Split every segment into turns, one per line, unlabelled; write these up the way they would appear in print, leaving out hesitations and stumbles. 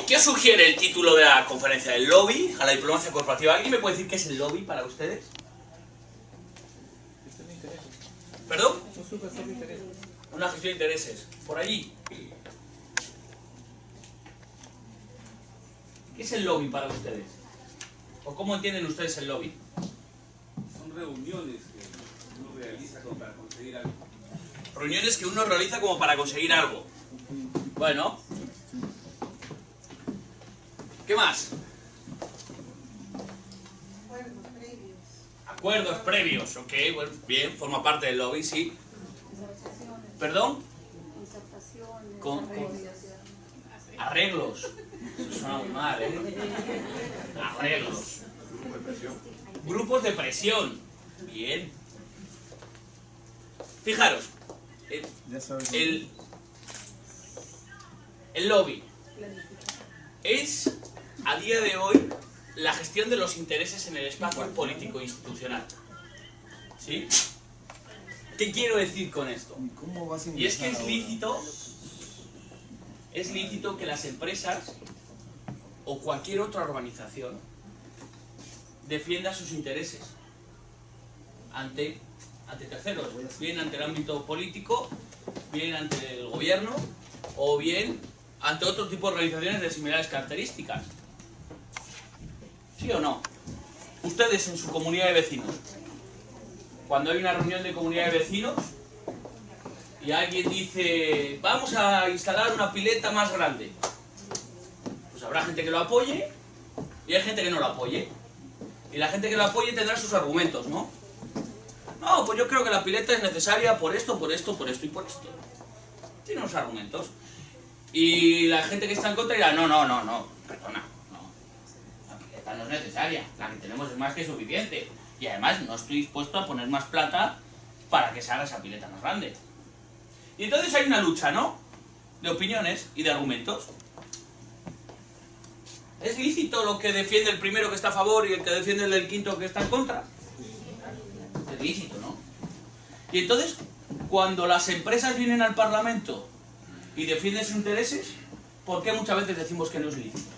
¿Qué os sugiere el título de la conferencia? ¿El lobby a la diplomacia corporativa? ¿Alguien me puede decir qué es el lobby para ustedes? ¿Perdón? Una gestión de intereses. Por allí. ¿Qué es el lobby para ustedes? ¿O cómo entienden ustedes el lobby?
Son reuniones que uno realiza como para conseguir algo.
Reuniones que uno realiza como para conseguir algo. Bueno. ¿Qué más?
Acuerdos previos.
Acuerdos previos, ok, bueno, bien, forma parte del lobby, sí. ¿Perdón?
Concertaciones,
Arreglos. Eso suena muy mal, ¿eh? Arreglos. Grupos de presión. Bien. Fijaros, el lobby es, a día de hoy, la gestión de los intereses en el espacio político e institucional. ¿Sí? ¿Qué quiero decir con esto? Y es que es lícito que las empresas o cualquier otra organización defienda sus intereses ante terceros, bien ante el ámbito político, bien ante el gobierno o bien ante otro tipo de organizaciones de similares características. ¿Sí o no? Ustedes en su comunidad de vecinos, cuando hay una reunión de comunidad de vecinos y alguien dice vamos a instalar una pileta más grande, pues habrá gente que lo apoye y hay gente que no lo apoye. Y la gente que lo apoye tendrá sus argumentos, ¿no? No, pues yo creo que la pileta es necesaria por esto, por esto, por esto y por esto. Tiene unos argumentos. Y la gente que está en contra dirá, no, perdona, no. La pileta no es necesaria, la que tenemos es más que suficiente. Y además no estoy dispuesto a poner más plata para que se haga esa pileta más grande. Y entonces hay una lucha, ¿no? De opiniones y de argumentos. ¿Es lícito lo que defiende el primero que está a favor y el que defiende el del quinto que está en contra? Es lícito, ¿no? Y entonces, cuando las empresas vienen al Parlamento y defienden sus intereses, ¿por qué muchas veces decimos que no es lícito?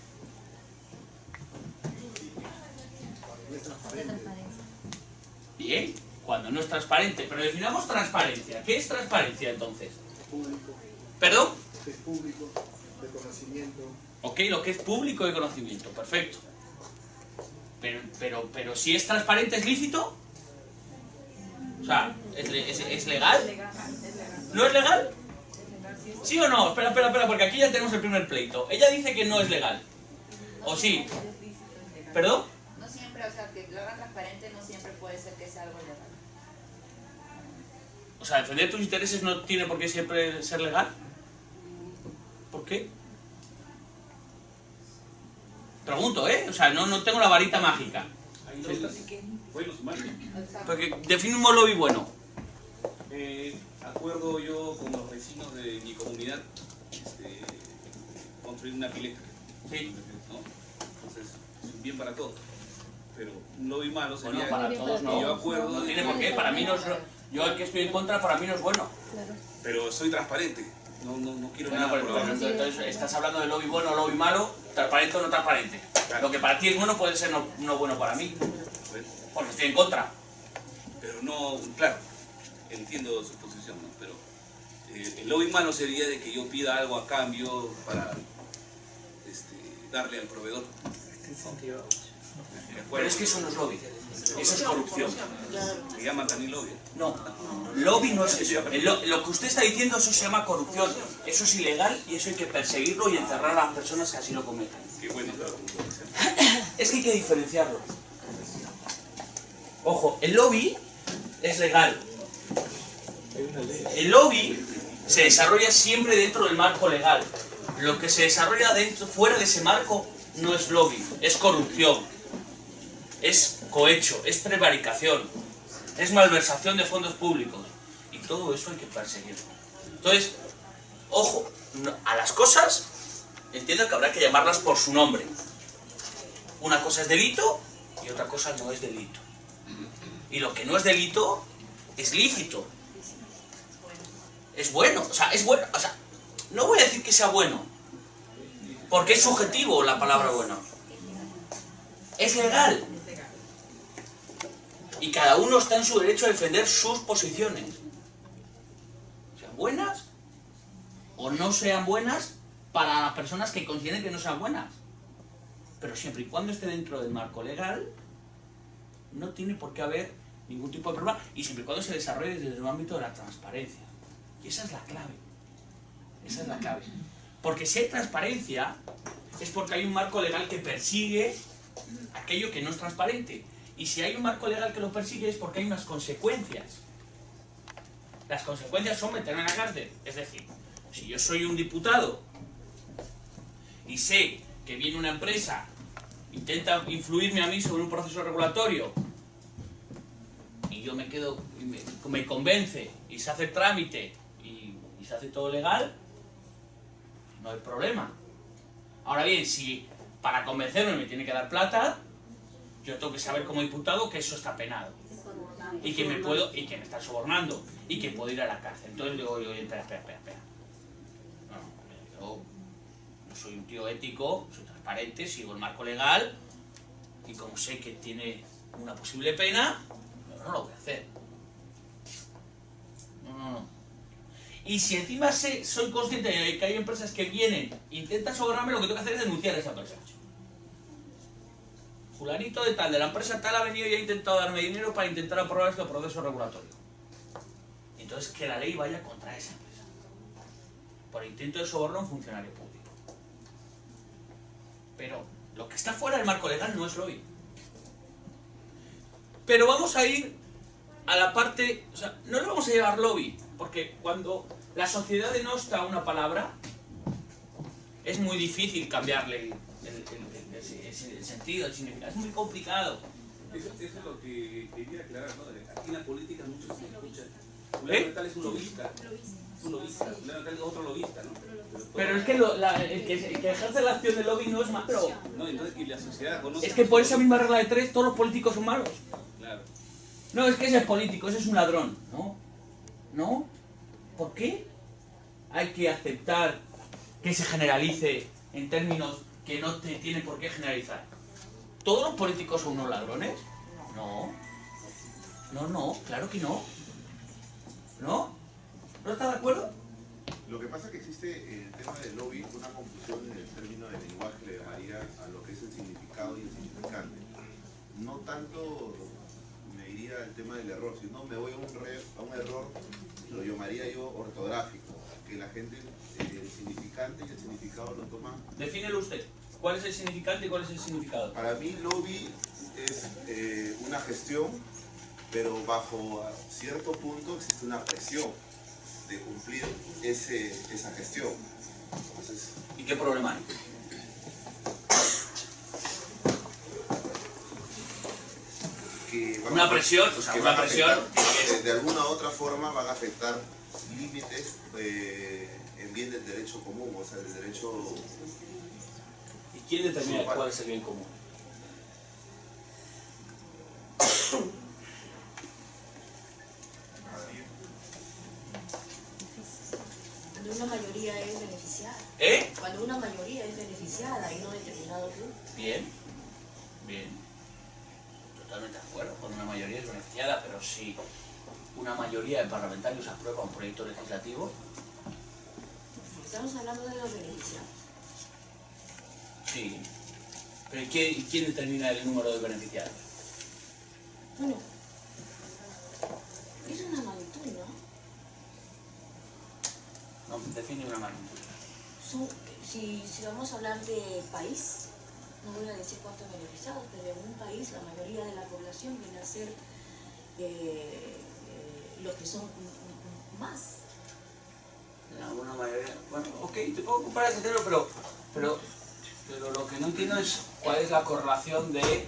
Bien, cuando no es transparente. Pero definamos transparencia. ¿Qué es transparencia entonces?
Público.
¿Perdón?
Es público, de conocimiento.
Ok, lo que es público de conocimiento, perfecto. Pero si es transparente, ¿es lícito? O sea, ¿es legal? ¿No es legal? ¿Sí o no? Espera, porque aquí ya tenemos el primer pleito. Ella dice que no es legal. ¿O sí? ¿Perdón?
No siempre, o sea, que lo hagan transparente no siempre puede ser que sea algo legal.
O sea, defender tus intereses no tiene por qué siempre ser legal. ¿Por qué? Pregunto, ¿eh? O sea, no tengo la varita mágica.
Hay lobbies buenos y malos.
Porque definimos lobby bueno.
Acuerdo yo con los vecinos de mi comunidad construir una pileta.
Sí.
¿No? Entonces, es un bien para todos. Pero un lobby malo sería
Bueno, para todos no.
yo acuerdo.
No tiene por qué, para mí no es... Yo el que estoy en contra, para mí no es bueno.
Pero soy transparente. No quiero
Bueno,
nada
pero
por abajo.
entonces estás hablando de lobby bueno o lobby malo, transparente o no transparente.
Claro.
Lo que para ti es bueno puede ser no bueno para mí,
¿Ves?
porque estoy en contra.
Pero no, claro, entiendo su posición, ¿no? Pero el lobby malo sería de que yo pida algo a cambio para darle al proveedor.
Pero es que eso no es lobby, eso es corrupción.
Se llama también lobby.
No, lobby no es eso. Lo que usted está diciendo, eso se llama corrupción. Eso es ilegal y eso hay que perseguirlo y encerrar a las personas que así lo cometen.
Qué bueno, claro.
Es que hay que diferenciarlo. Ojo, el lobby es legal. El lobby se desarrolla siempre dentro del marco legal. Lo que se desarrolla fuera de ese marco no es lobby, es corrupción, es cohecho, es prevaricación, es malversación de fondos públicos. Y todo eso hay que perseguirlo. Entonces, ojo, a las cosas entiendo que habrá que llamarlas por su nombre. Una cosa es delito y otra cosa no es delito. Y lo que no es delito es lícito. Es bueno, o sea, es bueno. O sea, no voy a decir que sea bueno, Porque es subjetivo la palabra bueno. Es legal. Y cada uno está en su derecho a defender sus posiciones. Sean buenas o no sean buenas para las personas que consideren que no sean buenas. Pero siempre y cuando esté dentro del marco legal, no tiene por qué haber ningún tipo de problema. Y siempre y cuando se desarrolle desde el ámbito de la transparencia. Y esa es la clave. Esa es la clave. Porque si hay transparencia, es porque hay un marco legal que persigue aquello que no es transparente. Y si hay un marco legal que lo persigue es porque hay unas consecuencias. Las consecuencias son meterme en la cárcel. Es decir, si yo soy un diputado y sé que viene una empresa, intenta influirme a mí sobre un proceso regulatorio y yo me quedo, me convence y se hace el trámite y se hace todo legal, no hay problema. Ahora bien, si para convencerme me tiene que dar plata, yo tengo que saber como diputado que eso está penado y que me está sobornando y que puedo ir a la cárcel. Entonces digo, oye, espera. No, yo soy un tío ético, soy transparente, sigo el marco legal y como sé que tiene una posible pena, no lo voy a hacer. No. Y si encima soy consciente de que hay empresas que vienen e intentan sobornarme, lo que tengo que hacer es denunciar a esa empresa. Fulanito de tal, de la empresa tal, ha venido y ha intentado darme dinero para intentar aprobar este proceso regulatorio. Entonces que la ley vaya contra esa empresa. Por intento de soborno a un funcionario público. Pero lo que está fuera del marco legal no es lobby. Pero vamos a ir a la parte, o sea, no le vamos a llevar lobby, porque cuando la sociedad denosta una palabra, es muy difícil cambiarle el sentido, el significado, es muy complicado.
Eso es lo que quería aclarar, ¿no? Aquí en la política muchos se escuchan. Fulano de tal es un lobista. Es un lobista. Fulano de tal es otro lobista, ¿no?
Pero es que el que ejerce la acción de lobby no es malo.
No, entonces que la sociedad conoce.
Es que por esa misma regla de tres, todos los políticos son malos.
Claro.
No, es que ese es político, ese es un ladrón. ¿No? ¿Por qué hay que aceptar que se generalice en términos que no te tienen por qué generalizar? ¿Todos los políticos son unos ladrones? No, claro que no. ¿No? ¿No está de acuerdo?
Lo que pasa es que existe en el tema del lobby una confusión en el término de lenguaje que le llamaría a lo que es el significado y el significante. No tanto me iría al tema del error, sino me voy a un error, lo llamaría yo ortográfico, que la gente el significante y el significado lo toman.
Defínelo usted. ¿Cuál es el significante y cuál es el significado?
Para mí lobby es una gestión, pero bajo cierto punto existe una presión de cumplir esa gestión. Entonces,
¿Y qué problema hay?
que van
Una
a-
presión, o sea,
que
una
van a
presión
afectar, de alguna u otra forma van a afectar límites en bien del derecho común, o sea, del derecho.
¿Y quién determina cuál es el bien común?
Cuando una mayoría es beneficiada.
¿Eh?
Cuando una mayoría es beneficiada y no determinado grupo.
Bien. Totalmente de acuerdo. Cuando una mayoría es beneficiada, pero si una mayoría de parlamentarios aprueba un proyecto legislativo,
Estamos hablando de los beneficiados.
sí. Pero ¿y quién determina el número de beneficiados?
Bueno, es una magnitud, ¿no?
No, define una magnitud.
Si vamos a hablar de país, no voy a decir cuántos beneficiados, pero en un país la mayoría de la población viene a ser los que son más.
Una mayoría. Bueno, ok, te puedo comparar ese tema, pero lo que no entiendo es cuál es la correlación de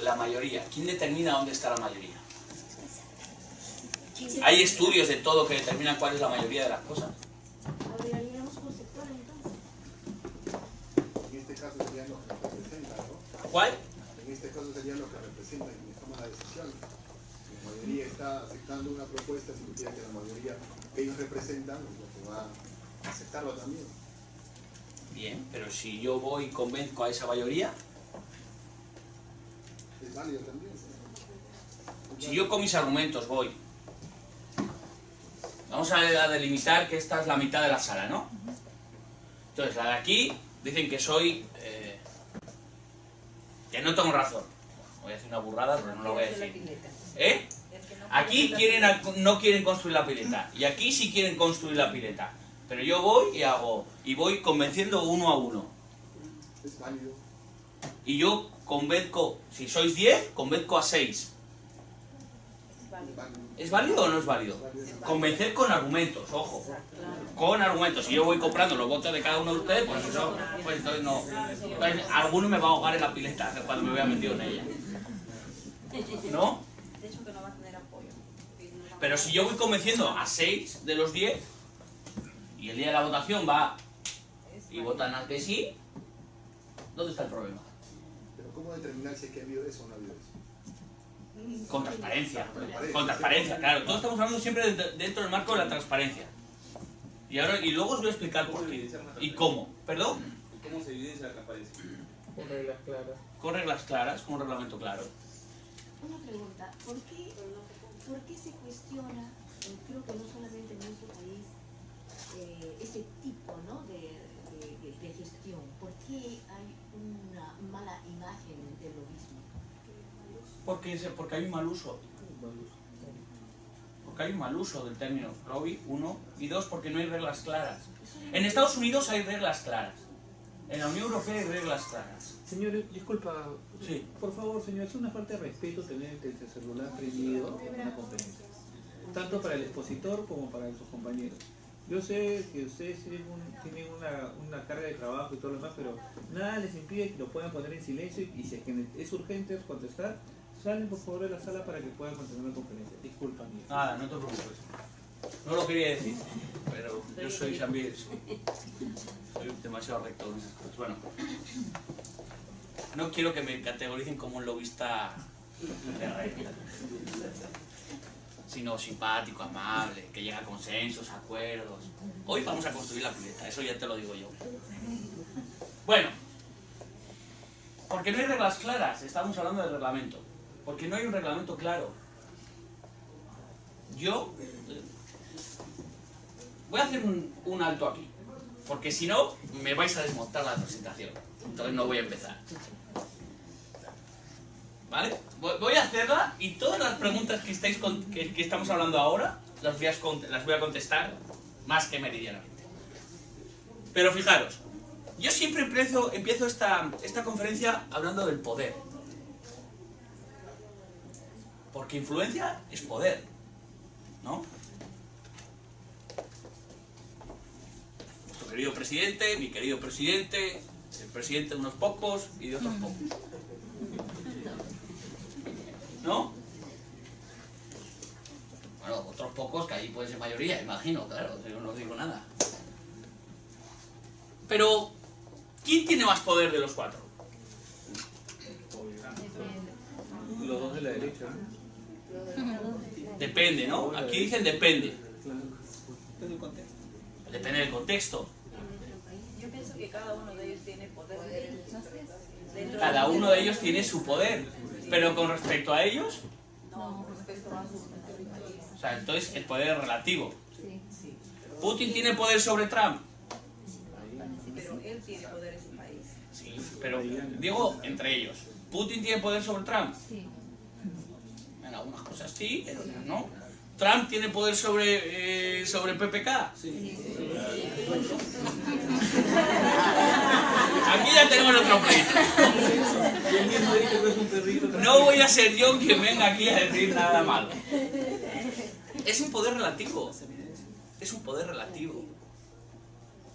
la mayoría. ¿Quién determina dónde está la mayoría? ¿Hay estudios de todo que determinan cuál es la mayoría de las cosas?
Hablaríamos por sector entonces.
En este caso serían los que representan, ¿no?
¿Cuál?
En este caso serían los que representan quienes toman la decisión. Si la mayoría está aceptando una propuesta, significa que la mayoría que ellos representan es lo que va a aceptarlo también.
Bien, pero si yo voy y convenzco a esa mayoría,
Es válido también.
si yo con mis argumentos voy, vamos a delimitar que esta es la mitad de la sala, ¿no? Entonces, la de aquí dicen que soy... que no tengo razón. Voy a decir una burrada, pero no lo voy a decir. ¿Eh? Aquí no quieren construir la pileta, y aquí sí quieren construir la pileta. Pero yo voy y voy convenciendo uno a uno.
Es válido.
Y yo convenzco, si sois 10, convenzco a 6.
Es válido.
¿Es válido o no es válido? Convencer con argumentos, ojo. Con argumentos. Si yo voy comprando los votos de cada uno de ustedes, pues eso, pues entonces no. Entonces, alguno me va a ahogar en la pileta cuando me vea metido en ella. ¿No?
De hecho que no va a tener apoyo.
Pero si yo voy convenciendo a 6 de los 10, y el día de la votación va y votan al que sí, ¿dónde está el problema?
Pero ¿cómo determinar si es que ha habido eso o no ha habido eso?
Con transparencia. Con transparencia, claro. Todos estamos hablando siempre dentro del marco de la transparencia. Y luego os voy a explicar por qué y cómo. ¿Perdón?
¿Cómo se evidencia la transparencia?
Con reglas claras.
Con reglas claras, con un reglamento claro.
Una pregunta, ¿por qué se cuestiona, creo que no solamente en nuestro país, ese tipo, ¿no?, de gestión? ¿Por qué hay una mala imagen del lobismo?
Porque hay un mal uso. Porque hay un mal uso del término lobby, 1, y 2, porque no hay reglas claras. En Estados Unidos hay reglas claras. En la Unión Europea hay reglas claras.
Señor, disculpa.
Sí.
Por favor, señor, es una falta de respeto tener el celular prendido en una conferencia. Tanto para el expositor como para sus compañeros. Yo sé que ustedes tienen una carga de trabajo y todo lo demás, pero nada les impide que lo puedan poner en silencio y si es que es urgente contestar, salen por favor de la sala para que puedan continuar la conferencia. Disculpa, amigo.
Nada, no te preocupes. No lo quería decir, pero yo soy también... Soy demasiado recto en esas cosas. Bueno, no quiero que me categoricen como un lobista de regla, sino simpático, amable, que llega a consensos, acuerdos. Hoy vamos a construir la pileta, eso ya te lo digo yo. Bueno, porque no hay reglas claras, estamos hablando del reglamento. Porque no hay un reglamento claro. Yo voy a hacer un alto aquí, porque si no, me vais a desmontar la presentación. Entonces no voy a empezar. ¿Vale? Voy a hacerla y todas las preguntas que estamos hablando ahora las voy a contestar más que meridianamente. Pero fijaros, yo siempre empiezo esta conferencia hablando del poder. Porque influencia es poder, ¿no? Nuestro querido presidente, mi querido presidente, el presidente de unos pocos y de otros pocos. ¿No? Bueno, otros pocos que ahí puede ser mayoría, imagino, claro, yo no digo nada. Pero, ¿quién tiene más poder de los cuatro?
Los dos de la derecha.
Depende, ¿no? Aquí dicen depende.
Claro.
Depende del contexto.
Yo pienso que cada uno de ellos tiene poder.
Cada uno de ellos tiene su poder. Pero con respecto a ellos,
No, respecto a su país.
o sea, entonces el poder es relativo. ¿Putin tiene poder sobre Trump?
Pero él tiene poder en su país.
Sí, pero digo entre ellos. ¿Putin tiene poder sobre Trump?
Sí.
En algunas cosas sí, pero no. ¿Trump tiene poder sobre PPK? Sí. Aquí ya tenemos otro pleito.
Y él mismo dice que es un perrito.
No voy a ser yo quien venga aquí a decir nada malo. Es un poder relativo. Es un poder relativo.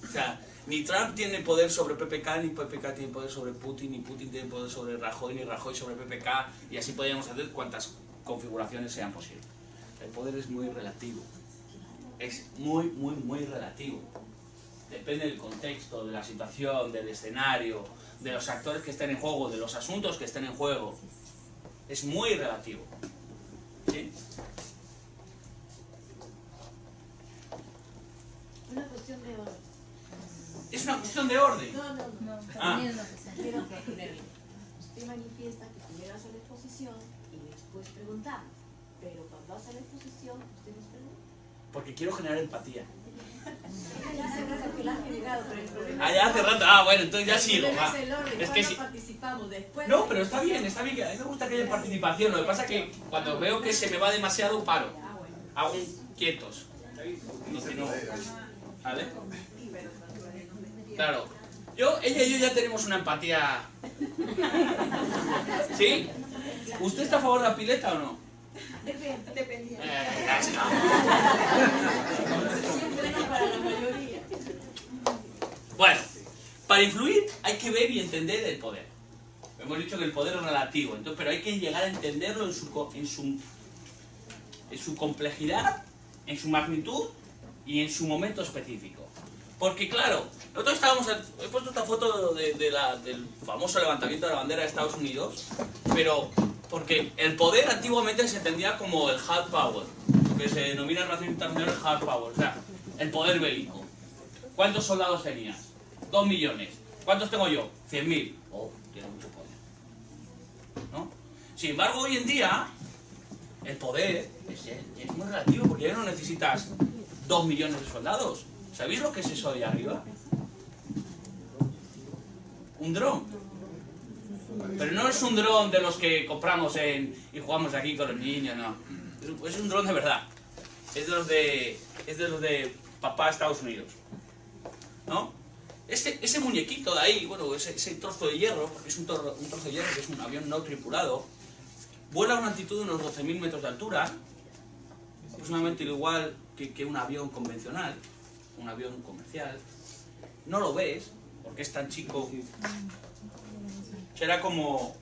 O sea, ni Trump tiene poder sobre PPK, ni PPK tiene poder sobre Putin, ni Putin tiene poder sobre Rajoy, ni Rajoy sobre PPK, y así podríamos hacer cuantas configuraciones sean posibles. El poder es muy relativo. Es muy relativo. Depende del contexto, de la situación, del escenario, de los actores que estén en juego, de los asuntos que estén en juego. Es muy relativo. ¿Sí?
Una cuestión de
Es una cuestión de orden.
No.
Ah.
Quiero que usted manifiesta que primero hace la exposición y después preguntamos. Pero cuando hace la exposición, usted nos pregunta.
Porque quiero generar empatía.
Ya hace rato que la han generado, pero el problema
Ah, ya hace rato. Ah, bueno, entonces ya sigo.
el problema
Va.
es el orden.
Es que
¿Cuándo
sí.
participamos? Después.
No, pero está bien, que a mí me gusta que haya participación. Lo que pasa es que cuando veo que se me va demasiado, paro.
Ah, bueno.
Hago un quietos. No. ¿Vale? Claro. Ella y yo ya tenemos una empatía. ¿Sí? ¿Usted está a favor de la pileta o no?
Dependía.
Ya está.
Siempre no para la mayoría.
Bueno, para influir hay que ver y entender el poder. Hemos dicho que el poder es relativo, entonces, pero hay que llegar a entenderlo en su complejidad, en su magnitud y en su momento específico. Porque claro, nosotros he puesto esta foto del famoso levantamiento de la bandera de Estados Unidos, pero porque el poder antiguamente se entendía como el hard power, lo que se denomina en relaciones internacionales el hard power, o sea, el poder bélico. ¿Cuántos soldados tenías? 2 millones. ¿Cuántos tengo yo? 100.000. Oh, tiene mucho poder, ¿no? Sin embargo, hoy en día, el poder es muy relativo, porque ya no necesitas 2 millones de soldados. ¿Sabéis lo que es eso de arriba? Un dron. Pero no es un dron de los que compramos y jugamos aquí con los niños, no. Es un dron de verdad. Es de los de papá Estados Unidos, ¿no? Ese muñequito de ahí, bueno, ese trozo de hierro, porque es un trozo de hierro que es un avión no tripulado, vuela a una altitud de unos 12.000 metros de altura, aproximadamente igual que un avión convencional, un avión comercial. No lo ves, porque es tan chico. Será como...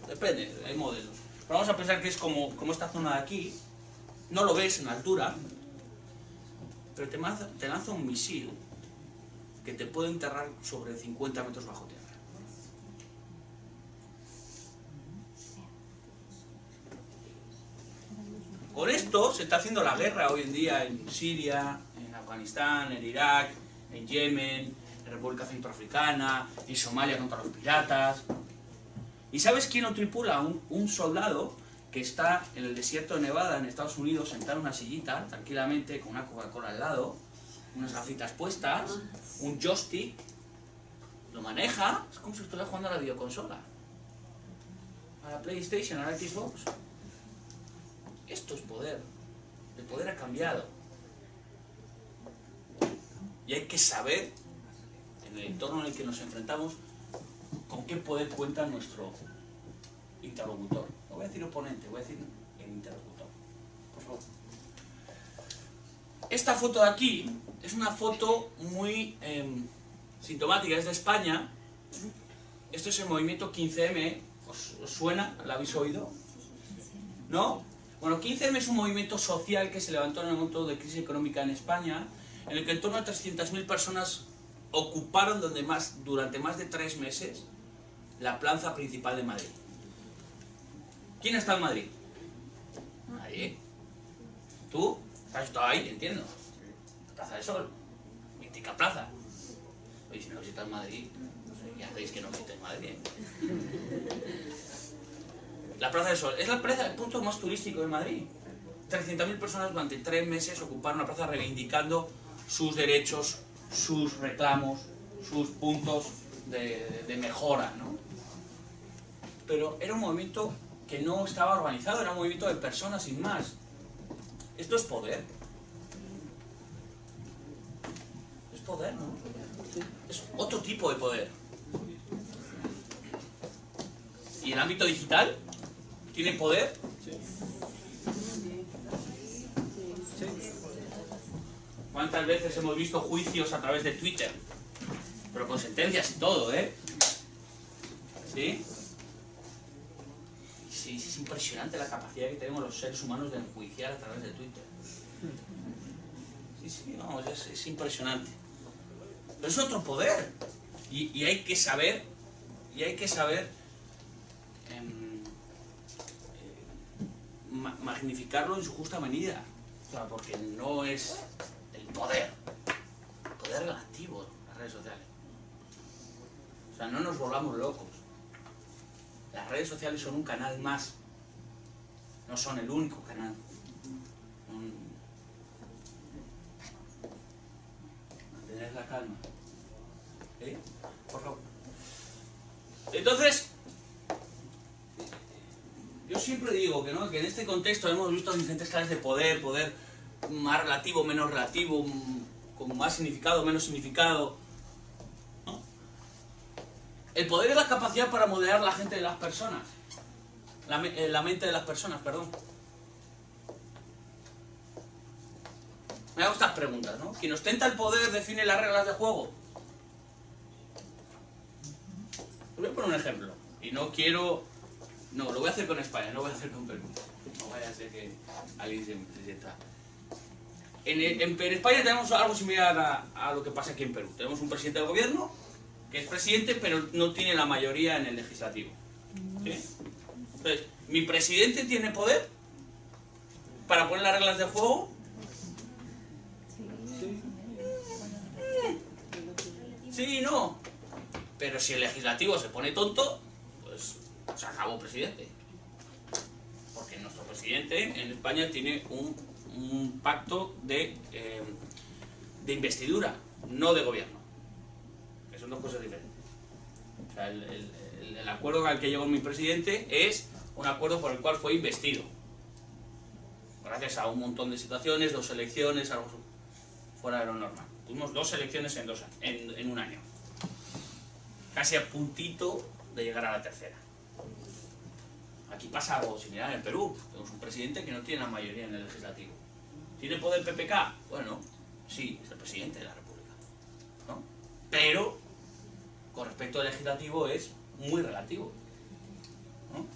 depende, hay modelos. Pero vamos a pensar que es como esta zona de aquí. No lo ves en altura, pero te lanza un misil que te puede enterrar sobre 50 metros bajo tierra. Con esto se está haciendo la guerra hoy en día en Siria, en Afganistán, en Irak, en Yemen, en República Centroafricana, en Somalia contra los piratas. ¿Y sabes quién lo tripula? Un soldado que está en el desierto de Nevada, en Estados Unidos, sentado en una sillita, tranquilamente, con una Coca-Cola al lado, unas gafitas puestas, un joystick, lo maneja, es como si estuviera jugando a la videoconsola, a la PlayStation, a la Xbox. Esto es poder. El poder ha cambiado. Y hay que saber, en el entorno en el que nos enfrentamos, con qué poder cuenta nuestro interlocutor. No voy a decir oponente, voy a decir el interlocutor. Por favor. Esta foto de aquí es una foto muy sintomática, es de España. Esto es el movimiento 15M. ¿Os suena? ¿Lo habéis oído? ¿No? Bueno, 15M es un movimiento social que se levantó en el momento de crisis económica en España, en el que en torno a 300.000 personas ocuparon durante más de 3 meses la plaza principal de Madrid. ¿Quién está en Madrid? Nadie. ¿Tú? ¿Has estado ahí? Entiendo. Plaza del Sol. Mítica plaza. Oye, si no visitas Madrid, no sé qué hacéis que no visitéis Madrid. La Plaza del Sol es el punto más turístico de Madrid. 300.000 personas durante 3 meses ocuparon la plaza reivindicando sus derechos, sus reclamos, sus puntos de mejora, ¿no? Pero era un movimiento que no estaba organizado, era un movimiento de personas sin más. Esto es poder. Es poder, ¿no? Es otro tipo de poder. ¿Y el ámbito digital tiene poder? ¿Cuántas veces hemos visto juicios a través de Twitter? Pero con sentencias y todo, ¿eh? ¿Sí? Sí, es impresionante la capacidad que tenemos los seres humanos de enjuiciar a través de Twitter. Sí, vamos, es impresionante. Pero es otro poder. Y hay que saber, magnificarlo en su justa medida. O sea, porque no es el poder. El poder poder relativo las redes sociales. O sea, no nos volvamos locos. Las redes sociales son un canal más. No son el único canal. Mantener la calma. ¿Eh? Por favor. Entonces, yo siempre digo que, ¿no?, que en este contexto hemos visto diferentes clases de poder, poder más relativo, menos relativo, con más significado, menos significado, ¿no? El poder es la capacidad para modelar la gente de las personas, la mente de las personas, perdón. Me hago estas preguntas, ¿no? Quien ostenta el poder define las reglas de juego. Os voy a poner un ejemplo, y no quiero... No, lo voy a hacer con España, no voy a hacer con Perú. No vaya a ser que alguien se sienta... En España tenemos algo similar a lo que pasa aquí en Perú. Tenemos un presidente del gobierno, que es presidente, pero no tiene la mayoría en el legislativo. ¿Sí? Entonces, ¿mi presidente tiene poder para poner las reglas de juego? Sí y no. Pero si el legislativo se pone tonto, pues se acabó presidente. Porque nuestro presidente en España tiene un pacto de investidura, no de gobierno. Que son dos cosas diferentes. O sea, el acuerdo al que llegó mi presidente es un acuerdo por el cual fue investido. Gracias a un montón de situaciones, 2 elecciones, algo fuera de lo normal. Tuvimos 2 elecciones en un año. Casi a puntito de llegar a la tercera. Aquí pasa algo similar en Perú. Tenemos un presidente que no tiene la mayoría en el legislativo. ¿Tiene poder PPK? Bueno, sí, es el presidente de la República, ¿no? Pero, con respecto al legislativo, es muy relativo, ¿no?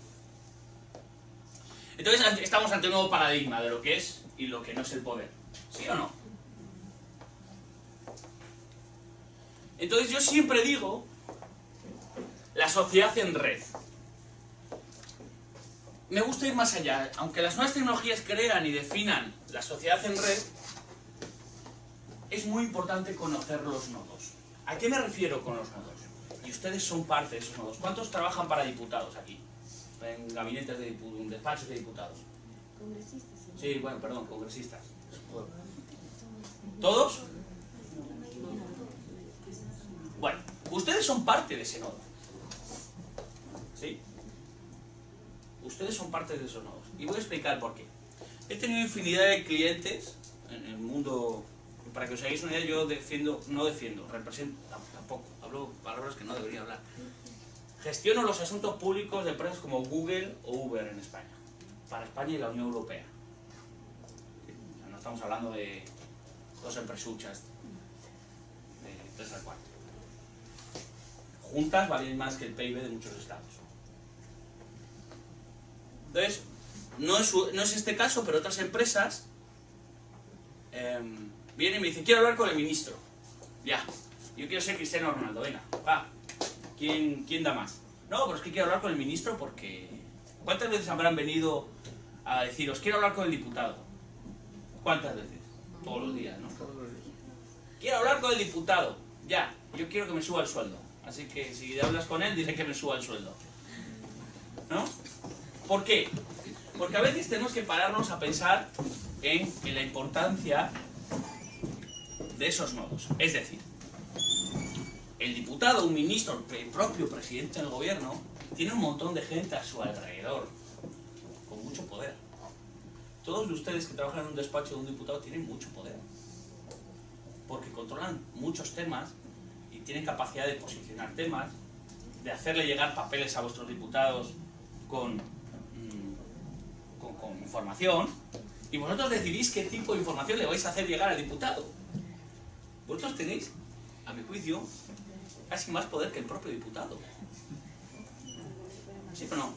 Entonces, estamos ante un nuevo paradigma de lo que es y lo que no es el poder. ¿Sí o no? Entonces, yo siempre digo la sociedad en red. Me gusta ir más allá. Aunque las nuevas tecnologías crean y definan la sociedad en red, es muy importante conocer los nodos. ¿A qué me refiero con los nodos? Y ustedes son parte de esos nodos. ¿Cuántos trabajan para diputados aquí? En gabinetes de diputados, en despachos de diputados.
Congresistas.
Sí, bueno, perdón, congresistas. ¿Todos? Bueno, ustedes son parte de ese nodo. ¿Sí? Ustedes son parte de esos nodos. Y voy a explicar por qué. He tenido infinidad de clientes en el mundo. Para que os hagáis una idea, yo represento, tampoco, hablo palabras que no debería hablar. Gestiono los asuntos públicos de empresas como Google o Uber en España. Para España y la Unión Europea. O sea, no estamos hablando de 2 empresuchas de 3 al 4. Juntas valen más que el PIB de muchos estados. Entonces, no es este caso, pero otras empresas vienen y me dicen, quiero hablar con el ministro. Ya, yo quiero ser Cristiano Ronaldo, venga, va. ¿Quién da más? No, pero es que quiero hablar con el ministro porque... ¿Cuántas veces habrán venido a deciros, quiero hablar con el diputado? ¿Cuántas veces? Todos los días, ¿no? Quiero hablar con el diputado. Ya, yo quiero que me suba el sueldo. Así que si hablas con él, dile que me suba el sueldo. ¿No? ¿Por qué? Porque a veces tenemos que pararnos a pensar en la importancia de esos nodos. Es decir, el diputado, un ministro, el propio presidente del gobierno, tiene un montón de gente a su alrededor, con mucho poder. Todos ustedes que trabajan en un despacho de un diputado tienen mucho poder, porque controlan muchos temas y tienen capacidad de posicionar temas, de hacerle llegar papeles a vuestros diputados con información, y vosotros decidís qué tipo de información le vais a hacer llegar al diputado. Vosotros tenéis, a mi juicio, casi más poder que el propio diputado. ¿Sí o no?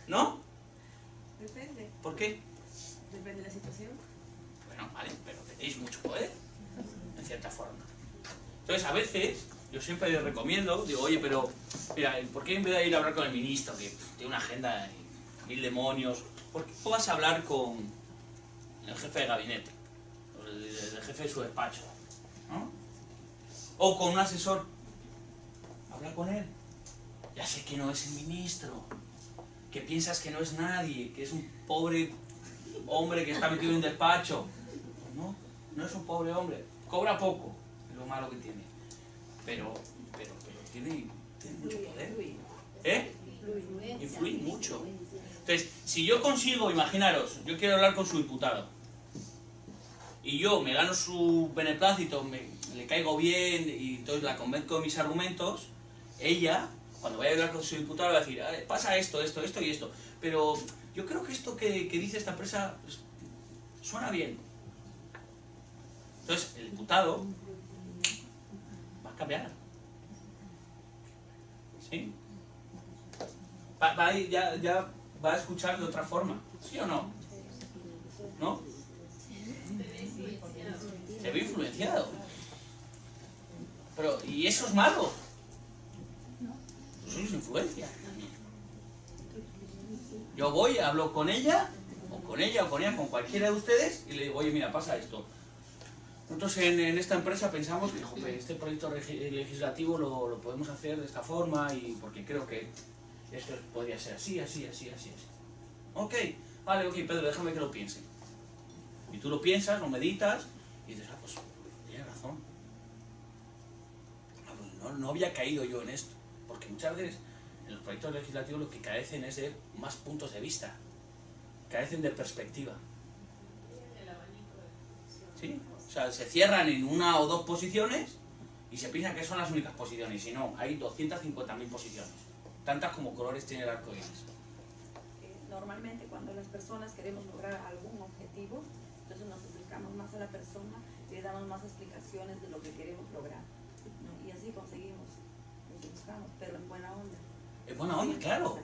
¿No?
Depende.
¿Por qué?
Depende de la situación.
Bueno, vale, pero tenéis mucho poder, en cierta forma. Entonces, a veces, yo siempre les recomiendo, digo, oye, pero, mira, ¿por qué en vez de ir a hablar con el ministro, que tiene una agenda de 1000 demonios, por qué no vas a hablar con el jefe de gabinete? el jefe de su despacho, ¿no? O con un asesor, habla con él. Ya sé que no es el ministro, que piensas que no es nadie, que es un pobre hombre que está metido en un despacho. No, no es un pobre hombre, cobra poco, es lo malo que tiene, pero tiene mucho poder, ¿eh? Influye mucho. Entonces, si yo consigo, imaginaros, yo quiero hablar con su diputado y yo me gano su beneplácito, le caigo bien y entonces la convenzco de mis argumentos, ella, cuando vaya a hablar con su diputado, va a decir, pasa esto, esto, esto y esto, pero yo creo que esto que dice esta empresa pues, suena bien. Entonces, el diputado va a cambiar. ¿Sí? Ya va a escuchar de otra forma. ¿Sí o no? ¿No? Se ve influenciado. Pero, ¿y eso es malo? Eso es influencia. Yo voy, hablo con ella, con cualquiera de ustedes, y le digo, oye, mira, pasa esto. Nosotros en esta empresa pensamos que joder, este proyecto legislativo lo podemos hacer de esta forma, y porque creo que esto podría ser así. Ok, vale, ok, Pedro, déjame que lo piense. Y tú lo piensas, lo meditas, y dices, pues tienes razón. No había caído yo en esto. Porque muchas veces en los proyectos legislativos lo que carecen es de más puntos de vista. Carecen de perspectiva. ¿Sí? O sea, se cierran en una o dos posiciones y se piensa que son las únicas posiciones. Y no, hay 250.000 posiciones. Tantas como colores tiene el arco iris.
Normalmente cuando las personas queremos lograr algún objetivo, entonces nos acercamos más a la persona y le damos más explicaciones de lo que queremos lograr, ¿no? Y así conseguimos lo que buscamos, pero en buena onda.
En buena onda, claro.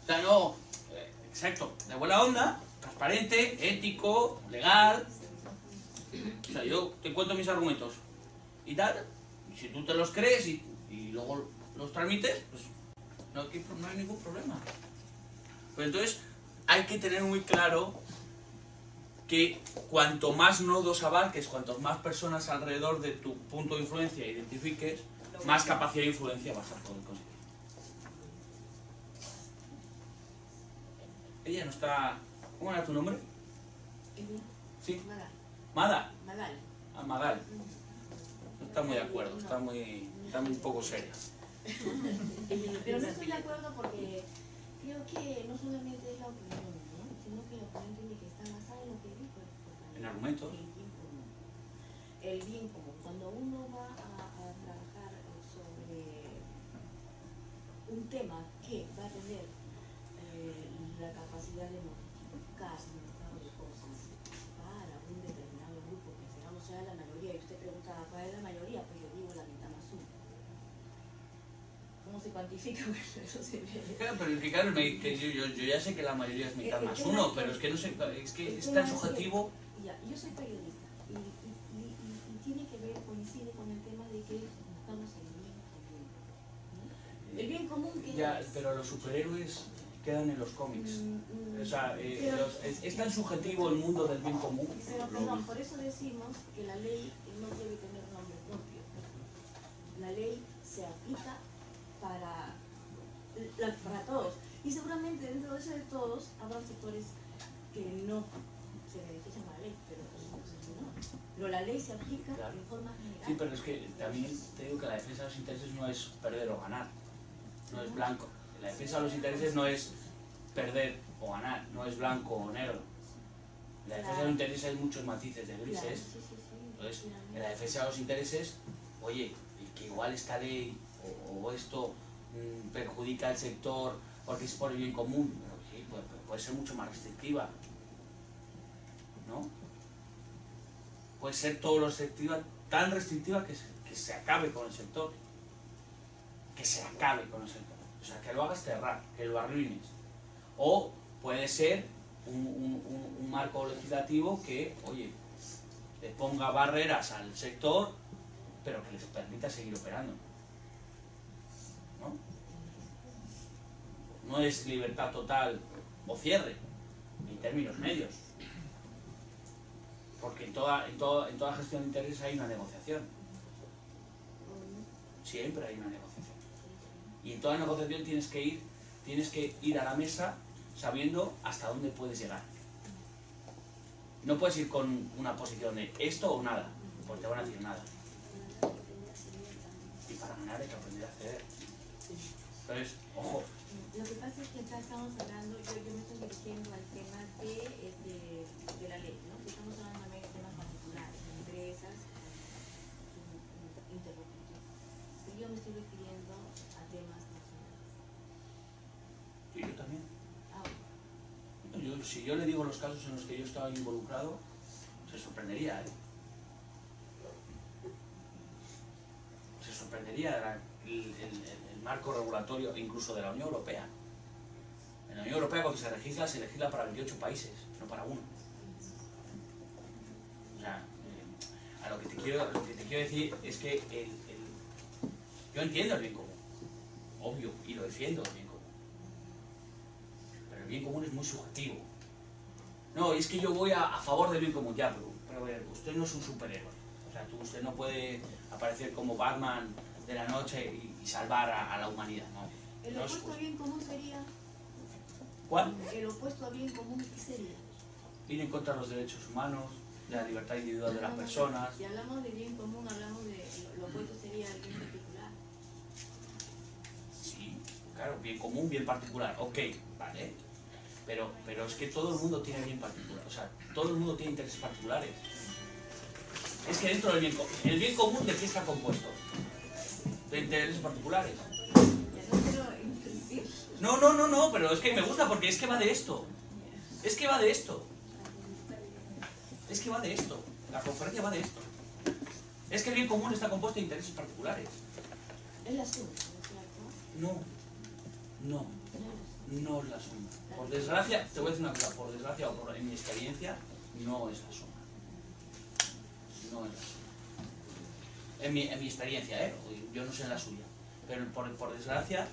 O sea, no, exacto, de buena onda, transparente, ético, legal. O sea, yo te cuento mis argumentos y tal, y si tú te los crees y luego los transmites, pues no hay ningún problema. Pues entonces hay que tener muy claro que cuanto más nodos abarques, cuanto más personas alrededor de tu punto de influencia identifiques, más capacidad de influencia vas a poder conseguir. Ella no está... ¿Cómo era tu nombre? ¿Sí?
Magal.
¿Mada?
Magal.
Ah, Magal. No está muy de acuerdo, está muy un poco seria.
Pero no estoy de acuerdo porque creo que no solamente es la opinión, ¿no? Sino que la opinión tiene que estar basada en lo que dijo el compañero.
En argumentos.
El bien común. El bien común. Cuando uno va a trabajar sobre un tema que va a tener la capacidad de modificar un estado de cosas para un determinado grupo, que sea la mayoría, y usted preguntaba, ¿cuál es la mayoría? Pues yo digo la mitad más uno. ¿Cómo se cuantifica?
Claro, pero fijaros, yo ya sé que la mayoría es mitad más uno, pero es que no sé, es que es tan subjetivo.
Ya, yo soy periodista y tiene que ver, coincide con el tema de que buscamos el bien común, ¿no? El bien común que
Ya, pero los superhéroes quedan en los cómics. O sea, es tan subjetivo el mundo del bien común.
Pero perdón, por eso decimos que la ley no debe tener nombre propio. La ley se aplica para todos. Y seguramente dentro de ese de todos habrá sectores que no se benefician con la ley, pero no. Pero la ley se aplica
Claro.
de forma general.
Sí, pero es que también te digo que la defensa de los intereses no es perder o ganar, no es blanco. La defensa de los intereses no es perder o ganar, no es blanco o negro. En la defensa de los intereses hay muchos matices de grises.
Claro, sí.
Entonces, en la defensa de los intereses, oye, que igual esta ley o esto perjudica al sector porque es por el bien común, pero sí, puede ser mucho más restrictiva, ¿no? Puede ser todo lo restrictiva, tan restrictiva que se acabe con el sector. Que se acabe con el sector. O sea, que lo hagas cerrar, que lo arruines. O puede ser un marco legislativo que, oye, le ponga barreras al sector, pero que les permita seguir operando. ¿No? No es libertad total o cierre, en términos medios. Porque toda gestión de intereses hay una negociación. Siempre hay una negociación. Y en toda negociación tienes que ir a la mesa sabiendo hasta dónde puedes llegar. No puedes ir con una posición de esto o nada, porque te van a decir nada. Y para ganar hay que aprender a ceder. Entonces, ojo.
Lo que pasa es que acá estamos hablando, yo me estoy dirigiendo al tema de la ley, ¿no? Estamos hablando también de temas particulares, de empresas, interlocutores. Y yo me estoy refiriendo a temas nacionales.
Y yo también.
Ah,
Si yo le digo los casos en los que yo estaba involucrado, se sorprendería, ¿eh? Se sorprendería el marco regulatorio incluso de la Unión Europea. En la Unión Europea cuando se legisla para 28 países, no para uno. O sea, a lo que te quiero decir es que yo entiendo el bien común, obvio, y lo defiendo el bien común. Pero el bien común es muy subjetivo. No, es que yo voy a favor del bien común, ya, pero usted no es un superhéroe. O sea, usted no puede aparecer como Batman de la noche y salvar a la humanidad, ¿no?
¿El
No
opuesto a bien común sería?
¿Cuál?
¿El opuesto a bien común qué sería?
Ir en contra de los derechos humanos, de la libertad individual de las personas.
Si hablamos de bien común, hablamos de lo opuesto sería el bien particular.
Sí, claro, bien común, bien particular. Ok, vale. Pero es que todo el mundo tiene bien particular. O sea, todo el mundo tiene intereses particulares. Es que dentro del bien común, ¿el bien común de qué está compuesto? De intereses particulares.
Ya no quiero interrumpir.
No, pero es que me gusta porque es que va de esto. Es que va de esto. Es que va de esto. La conferencia va de esto. Es que el bien común está compuesto de intereses particulares.
Es la suma, ¿no es cierto?
No es la suma. Por desgracia, te voy a decir una cosa, por desgracia o en mi experiencia, no es la suma. No es la suma. En mi experiencia, yo no sé en la suya. Pero por desgracia,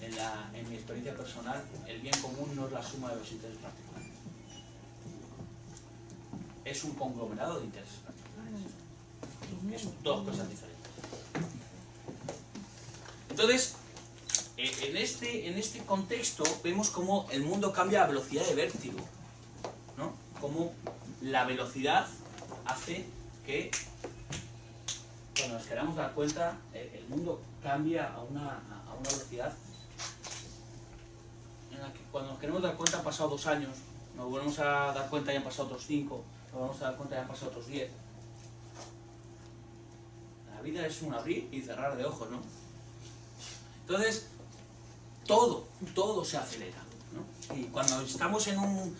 en mi experiencia personal, el bien común no es la suma de los intereses particulares. Es un conglomerado de intereses particulares. Es dos cosas diferentes. Entonces, en este contexto vemos cómo el mundo cambia a velocidad de vértigo, ¿no? Cómo la velocidad hace que cuando nos queramos dar cuenta el mundo cambia a una velocidad en la que cuando nos queremos dar cuenta han pasado 2 años, nos volvemos a dar cuenta y han pasado otros 5, nos volvemos a dar cuenta y han pasado otros 10. La vida es un abrir y cerrar de ojos, ¿no? Entonces, todo se acelera, ¿no? Y cuando estamos en un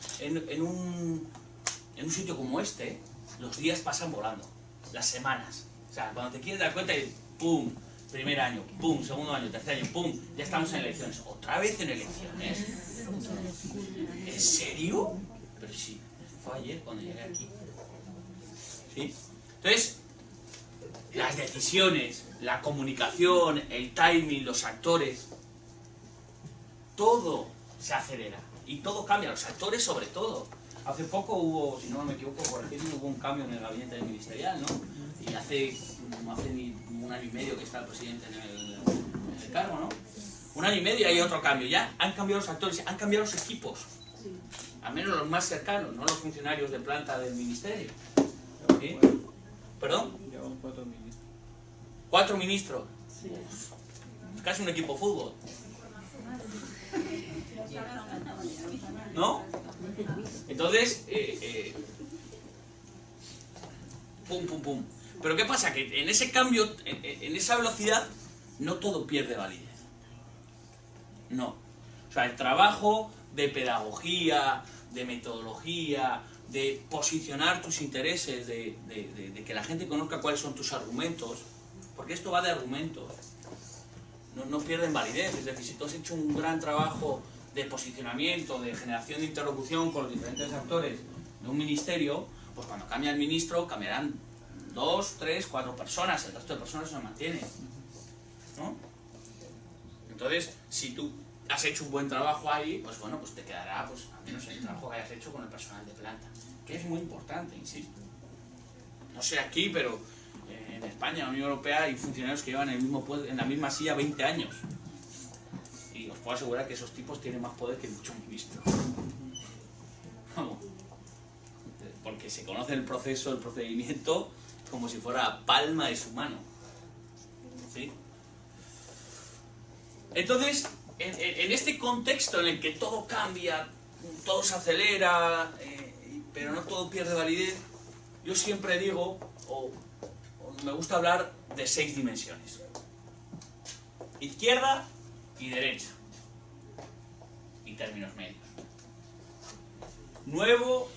sitio como este, los días pasan volando, las semanas. O sea, cuando te quieres dar cuenta y ¡pum! Primer año, ¡pum! Segundo año, tercer año, ¡pum! Ya estamos en elecciones. ¿Otra vez en elecciones? ¿En serio? Pero sí, fue ayer cuando llegué aquí. ¿Sí? Entonces, las decisiones, la comunicación, el timing, los actores, todo se acelera y todo cambia, los actores sobre todo. Hace poco hubo, si no me equivoco, hubo un cambio en el gabinete ministerial, ¿no? Y hace ni un año y medio que está el presidente en el cargo, ¿no? 1 año y medio y hay otro cambio. Ya han cambiado los actores, han cambiado los equipos. Al menos los más cercanos, no los funcionarios de planta del ministerio. ¿Sí? ¿Perdón?
Llevamos 4 ministros.
4 ministros. Es casi un equipo de fútbol. ¿No? Entonces, pum, pum, pum. Pero ¿qué pasa? Que en ese cambio, en esa velocidad, no todo pierde validez. No. O sea, el trabajo de pedagogía, de metodología, de posicionar tus intereses, de que la gente conozca cuáles son tus argumentos, porque esto va de argumentos, no pierden validez. Es decir, si tú has hecho un gran trabajo de posicionamiento, de generación de interlocución con los diferentes actores de un ministerio, pues cuando cambia el ministro cambiarán 2, 3, 4 personas, el resto de personas se mantienen, ¿no? Entonces, si tú has hecho un buen trabajo ahí, pues bueno, pues te quedará pues al menos el trabajo que hayas hecho con el personal de planta, que es muy importante, insisto. no sé aquí, pero en España, en la Unión Europea, hay funcionarios que llevan en la misma silla 20 años. Y os puedo asegurar que esos tipos tienen más poder que muchos ministros. Vamos. Porque se conoce el proceso, el procedimiento, como si fuera palma de su mano. ¿Sí? Entonces, en este contexto en el que todo cambia, todo se acelera, pero no todo pierde validez, yo siempre digo, o me gusta hablar de 6 dimensiones. Izquierda y derecha. Y términos medios. Nuevo,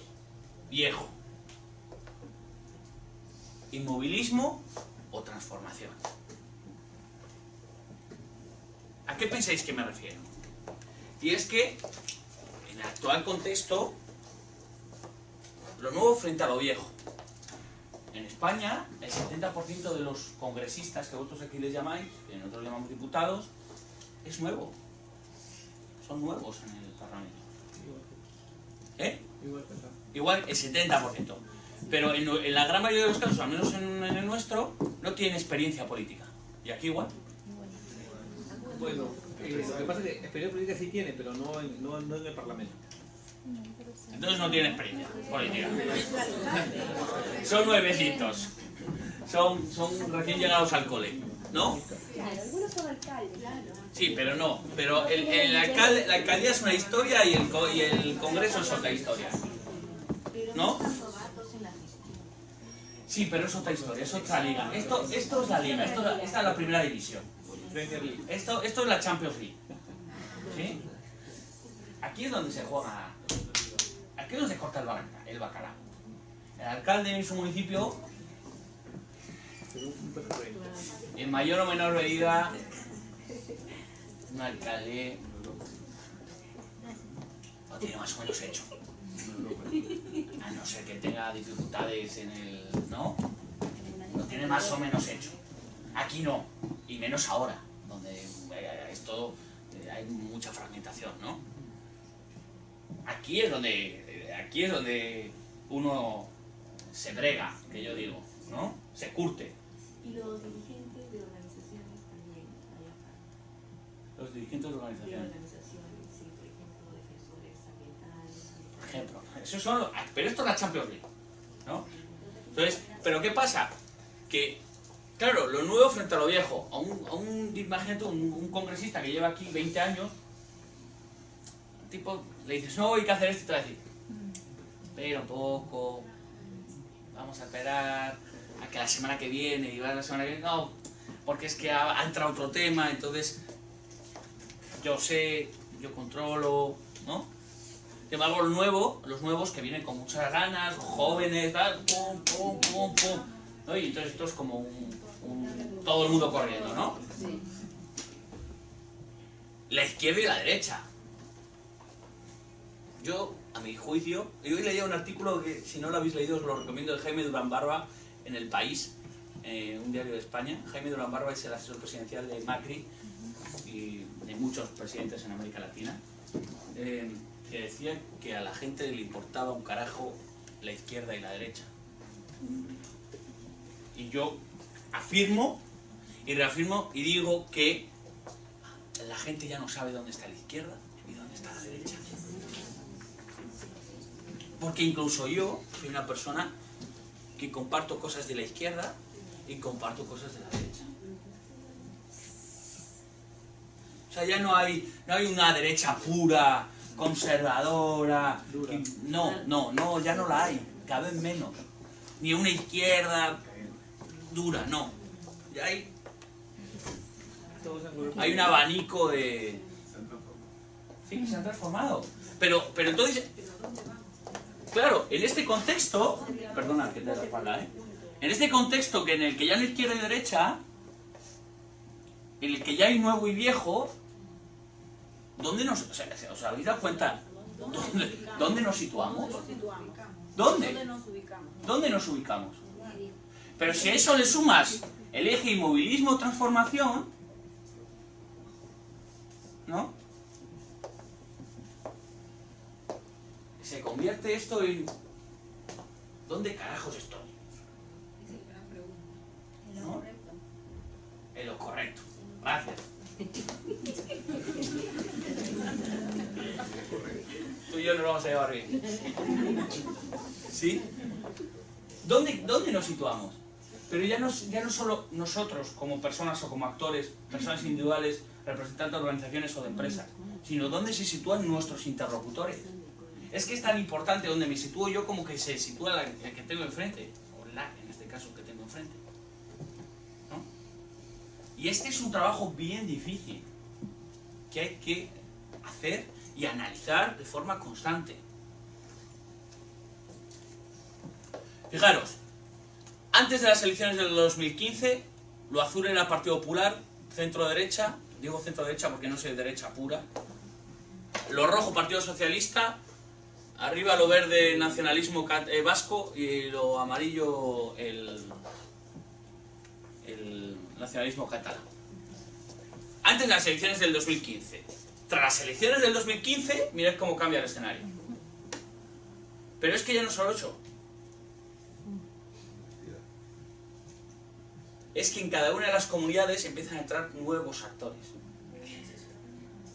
viejo. Inmovilismo o transformación. ¿A qué pensáis que me refiero? Y es que, en el actual contexto, lo nuevo frente a lo viejo. En España, el 70% de los congresistas, que vosotros aquí les llamáis, que nosotros llamamos diputados, es nuevo. Son nuevos en el Parlamento. Igual el 70%. Pero en la gran mayoría de los casos, al menos en el nuestro, no tienen experiencia política. ¿Y aquí igual?
Bueno, lo que pasa es que experiencia política sí tiene, pero no en el Parlamento.
Entonces no tienen experiencia política. Son nuevecitos. Son recién llegados al cole, ¿no?
Claro, algunos son alcaldes.
Sí, pero no. Pero la alcaldía es una historia y el Congreso es otra historia. ¿No? Sí, pero es otra historia, es otra liga. Esto es la liga, esta es la primera división. Esto es la Champions League. ¿Sí? Aquí es donde se juega. Aquí es donde se corta el bacalao. El alcalde en su municipio, en mayor o menor medida, un alcalde lo tiene más o menos hecho. A no ser que tenga dificultades en el... ¿no? Lo tiene más o menos hecho. Aquí no, y menos ahora, donde hay mucha fragmentación, ¿no? Aquí es donde uno se brega, que yo digo, ¿no? Se curte.
Y los dirigentes de organizaciones también hay acá.
Los dirigentes de
De
organizaciones.
organizaciones, sí, por ejemplo, defensores ambientales.
Por ejemplo, esos son pero esto es la Champions League, ¿no? Entonces, ¿pero qué pasa? Que, claro, lo nuevo frente a lo viejo. Imagínate un congresista que lleva aquí 20 años, tipo, le dices, no, hay que hacer esto, y te va a decir, espera un poco, vamos a esperar a que la semana que viene, y va la semana que viene, no, porque es que ha entrado otro tema, entonces yo sé, yo controlo, ¿no? Sin embargo, los nuevos que vienen con muchas ganas, jóvenes, tal, pum, pum, pum, pum, ¿no? Y entonces esto es como todo el mundo corriendo, ¿no?
Sí.
La izquierda y la derecha. Yo, a mi juicio, yo hoy leía un artículo que, si no lo habéis leído, os lo recomiendo, de Jaime Durán Barba, en El País, un diario de España. Jaime Durán Barba es el asesor presidencial de Macri y de muchos presidentes en América Latina, que decía que a la gente le importaba un carajo la izquierda y la derecha. Y yo afirmo y reafirmo y digo que la gente ya no sabe dónde está la izquierda y dónde está la derecha. Porque incluso yo soy una persona que comparto cosas de la izquierda y comparto cosas de la derecha. O sea, ya no hay una derecha pura, conservadora. No, ya no la hay, cada vez menos. Ni una izquierda dura, no. Ya hay un abanico de... Sí, se han transformado. Pero entonces... Claro, en este contexto, perdona que te da la espalda, en este contexto en el que ya no hay izquierda y derecha, en el que ya hay nuevo y viejo, ¿dónde nos, os habéis dado cuenta? ¿Dónde nos situamos? ¿Dónde? ¿Dónde nos ubicamos? Pero si a eso le sumas el eje inmovilismo transformación, ¿no? Se convierte esto en... ¿Dónde carajos estoy? ¿no? En lo correcto. Gracias. Tú y yo nos vamos a llevar bien. ¿Sí? ¿Dónde nos situamos? Pero ya no solo nosotros como personas o como actores, personas individuales, representantes de organizaciones o de empresas, sino dónde se sitúan nuestros interlocutores. Es que es tan importante donde me sitúo yo como que se sitúa el que tengo enfrente, o en este caso, que tengo enfrente. ¿No? Y este es un trabajo bien difícil, que hay que hacer y analizar de forma constante. Fijaros, antes de las elecciones del 2015, lo azul era Partido Popular, centro-derecha, digo centro-derecha porque no soy derecha pura, lo rojo Partido Socialista, arriba lo verde nacionalismo vasco y lo amarillo el nacionalismo catalán. Antes de las elecciones del 2015. Tras las elecciones del 2015, mirad cómo cambia el escenario. Pero es que ya no solo eso. Es que en cada una de las comunidades empiezan a entrar nuevos actores.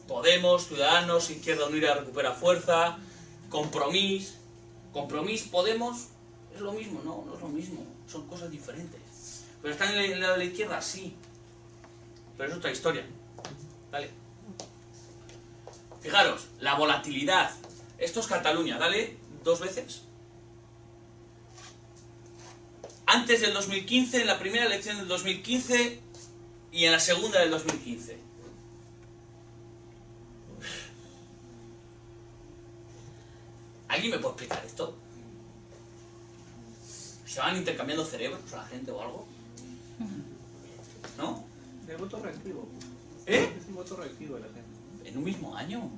Podemos, Ciudadanos, Izquierda Unida recupera fuerza, Compromís, Podemos, es lo mismo, no es lo mismo, son cosas diferentes. ¿Pero están en el lado de la izquierda? Sí. Pero es otra historia. Dale. Fijaros, la volatilidad. Esto es Cataluña, dale 2 veces. Antes del 2015, en la primera elección del 2015 y en la segunda del 2015. ¿Alguien me puede explicar esto? ¿Se van intercambiando cerebros la gente o algo? ¿No?
El voto reactivo.
¿Eh?
Es un voto reactivo de la gente.
¿En un mismo año?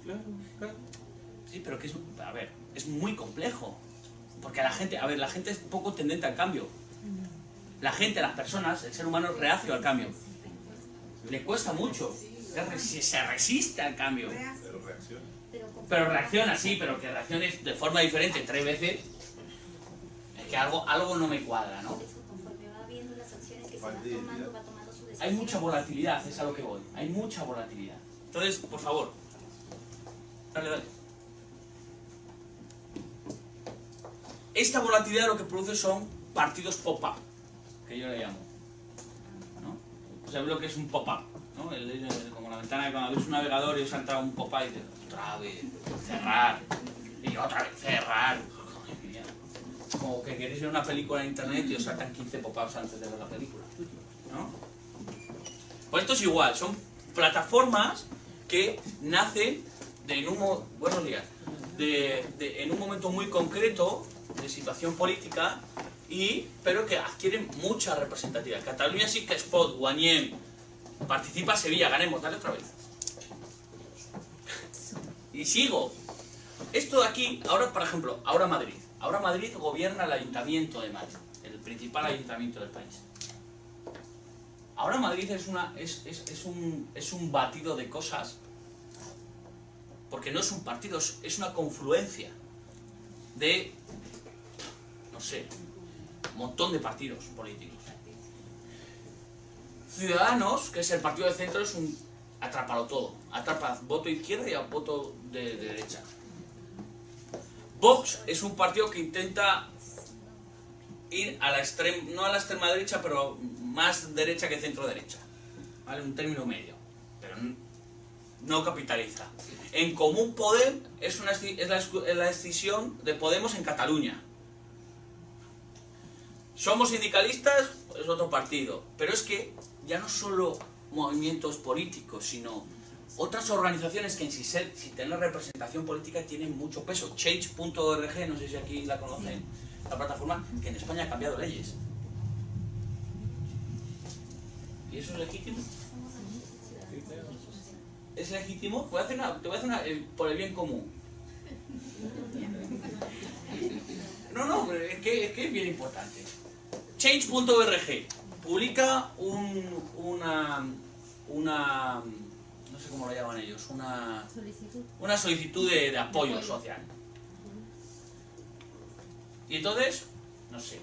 Claro, claro.
Sí, pero que es muy complejo. Porque la gente es poco tendente al cambio. La gente, las personas, el ser humano es reacio al cambio. Le cuesta mucho. Se resiste al cambio.
Pero reacciona.
Pero reacciona, sí, pero que reaccione de forma diferente 3 veces. Es que algo no me cuadra, ¿no?
Conforme va viendo las acciones que se van tomando, va tomando su decisión.
Hay mucha volatilidad, es a lo que voy. Hay mucha volatilidad. Entonces, por favor. Dale. Esta volatilidad lo que produce son partidos pop-up, que yo le llamo. ¿No? ¿Sabes lo que es un pop-up? ¿No? Como la ventana que cuando abrís un navegador y os ha entrado un pop-up y dices, otra vez, cerrar, y otra vez cerrar. Joder, mía. Como que queréis ver una película en internet y os saltan 15 pop-ups antes de ver la película. ¿No? Pues esto es igual, son plataformas que nacen en un momento muy concreto de situación política, pero que adquieren mucha representatividad. Cataluña sí que Spot, Guanyem, Participa Sevilla, ganemos, dale otra vez. Y sigo. Esto de aquí, ahora por ejemplo, ahora Madrid. Ahora Madrid gobierna el Ayuntamiento de Madrid, el principal ayuntamiento del país. Ahora Madrid es un batido de cosas, porque no es un partido, es una confluencia de, no sé, un montón de partidos políticos. Ciudadanos, que es el partido de centro, es un atrápalo todo. Atrapa voto izquierda y voto de derecha. Vox es un partido que intenta ir a la no a la extrema derecha, pero más derecha que centro derecha. ¿Vale? Un término medio. Pero no capitaliza. En Común Podem es la escisión de Podemos en Cataluña. Somos sindicalistas, es otro partido. Pero es que ya no solo movimientos políticos, sino otras organizaciones que sin tener representación política tienen mucho peso. Change.org, no sé si aquí la conocen, la plataforma que en España ha cambiado leyes. ¿Y eso es legítimo? ¿Es legítimo? Te voy a hacer una por el bien común. No, es que es bien importante. Change.org publica una no sé cómo lo llaman ellos, una solicitud de apoyo social. Y entonces, no sé,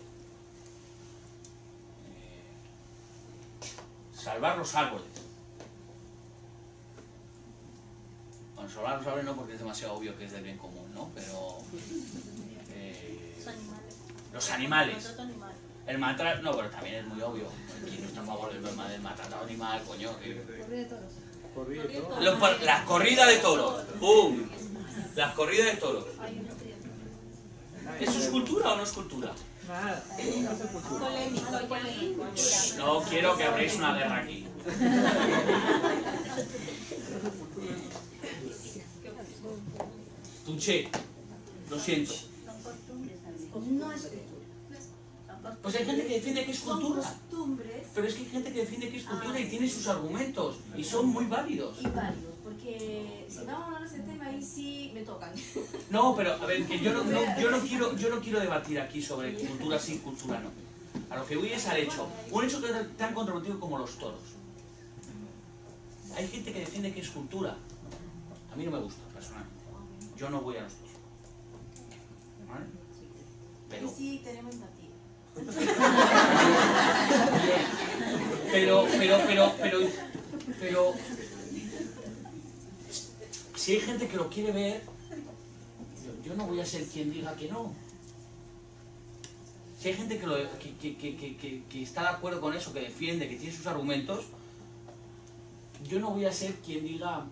salvar los árboles. Bueno, salvar los árboles no, porque es demasiado obvio que es del bien común, ¿no? Pero... los animales. El maltrato, no, pero también es muy obvio. Aquí no estamos a favor del maltrato animal, coño. La corrida de toros. ¡Pum! La corrida de toros. ¿Eso es cultura o no es cultura?
Nada, no es cultura.
No quiero que abréis una guerra aquí. Tuché, lo siento.
No es cultura.
Pues hay gente que defiende que es
Son
cultura.
costumbres
Pero es que hay gente que defiende que es cultura y tiene sus argumentos. Y son muy válidos.
y válidos, porque si vamos a hablar de ese tema ahí sí me tocan.
No, pero a ver, que yo no quiero debatir aquí sobre cultura sí, cultura no. A lo que voy es al hecho. Un hecho que es tan controvertido como los toros. Hay gente que defiende que es cultura. A mí no me gusta, personalmente. Yo no voy a los toros. ¿Vale? Pero...
Ahí sí tenemos empatía.
Pero si hay gente que lo quiere ver, yo no voy a ser quien diga que no. Si hay gente que está de acuerdo con eso, que defiende, que tiene sus argumentos, yo no voy a ser quien diga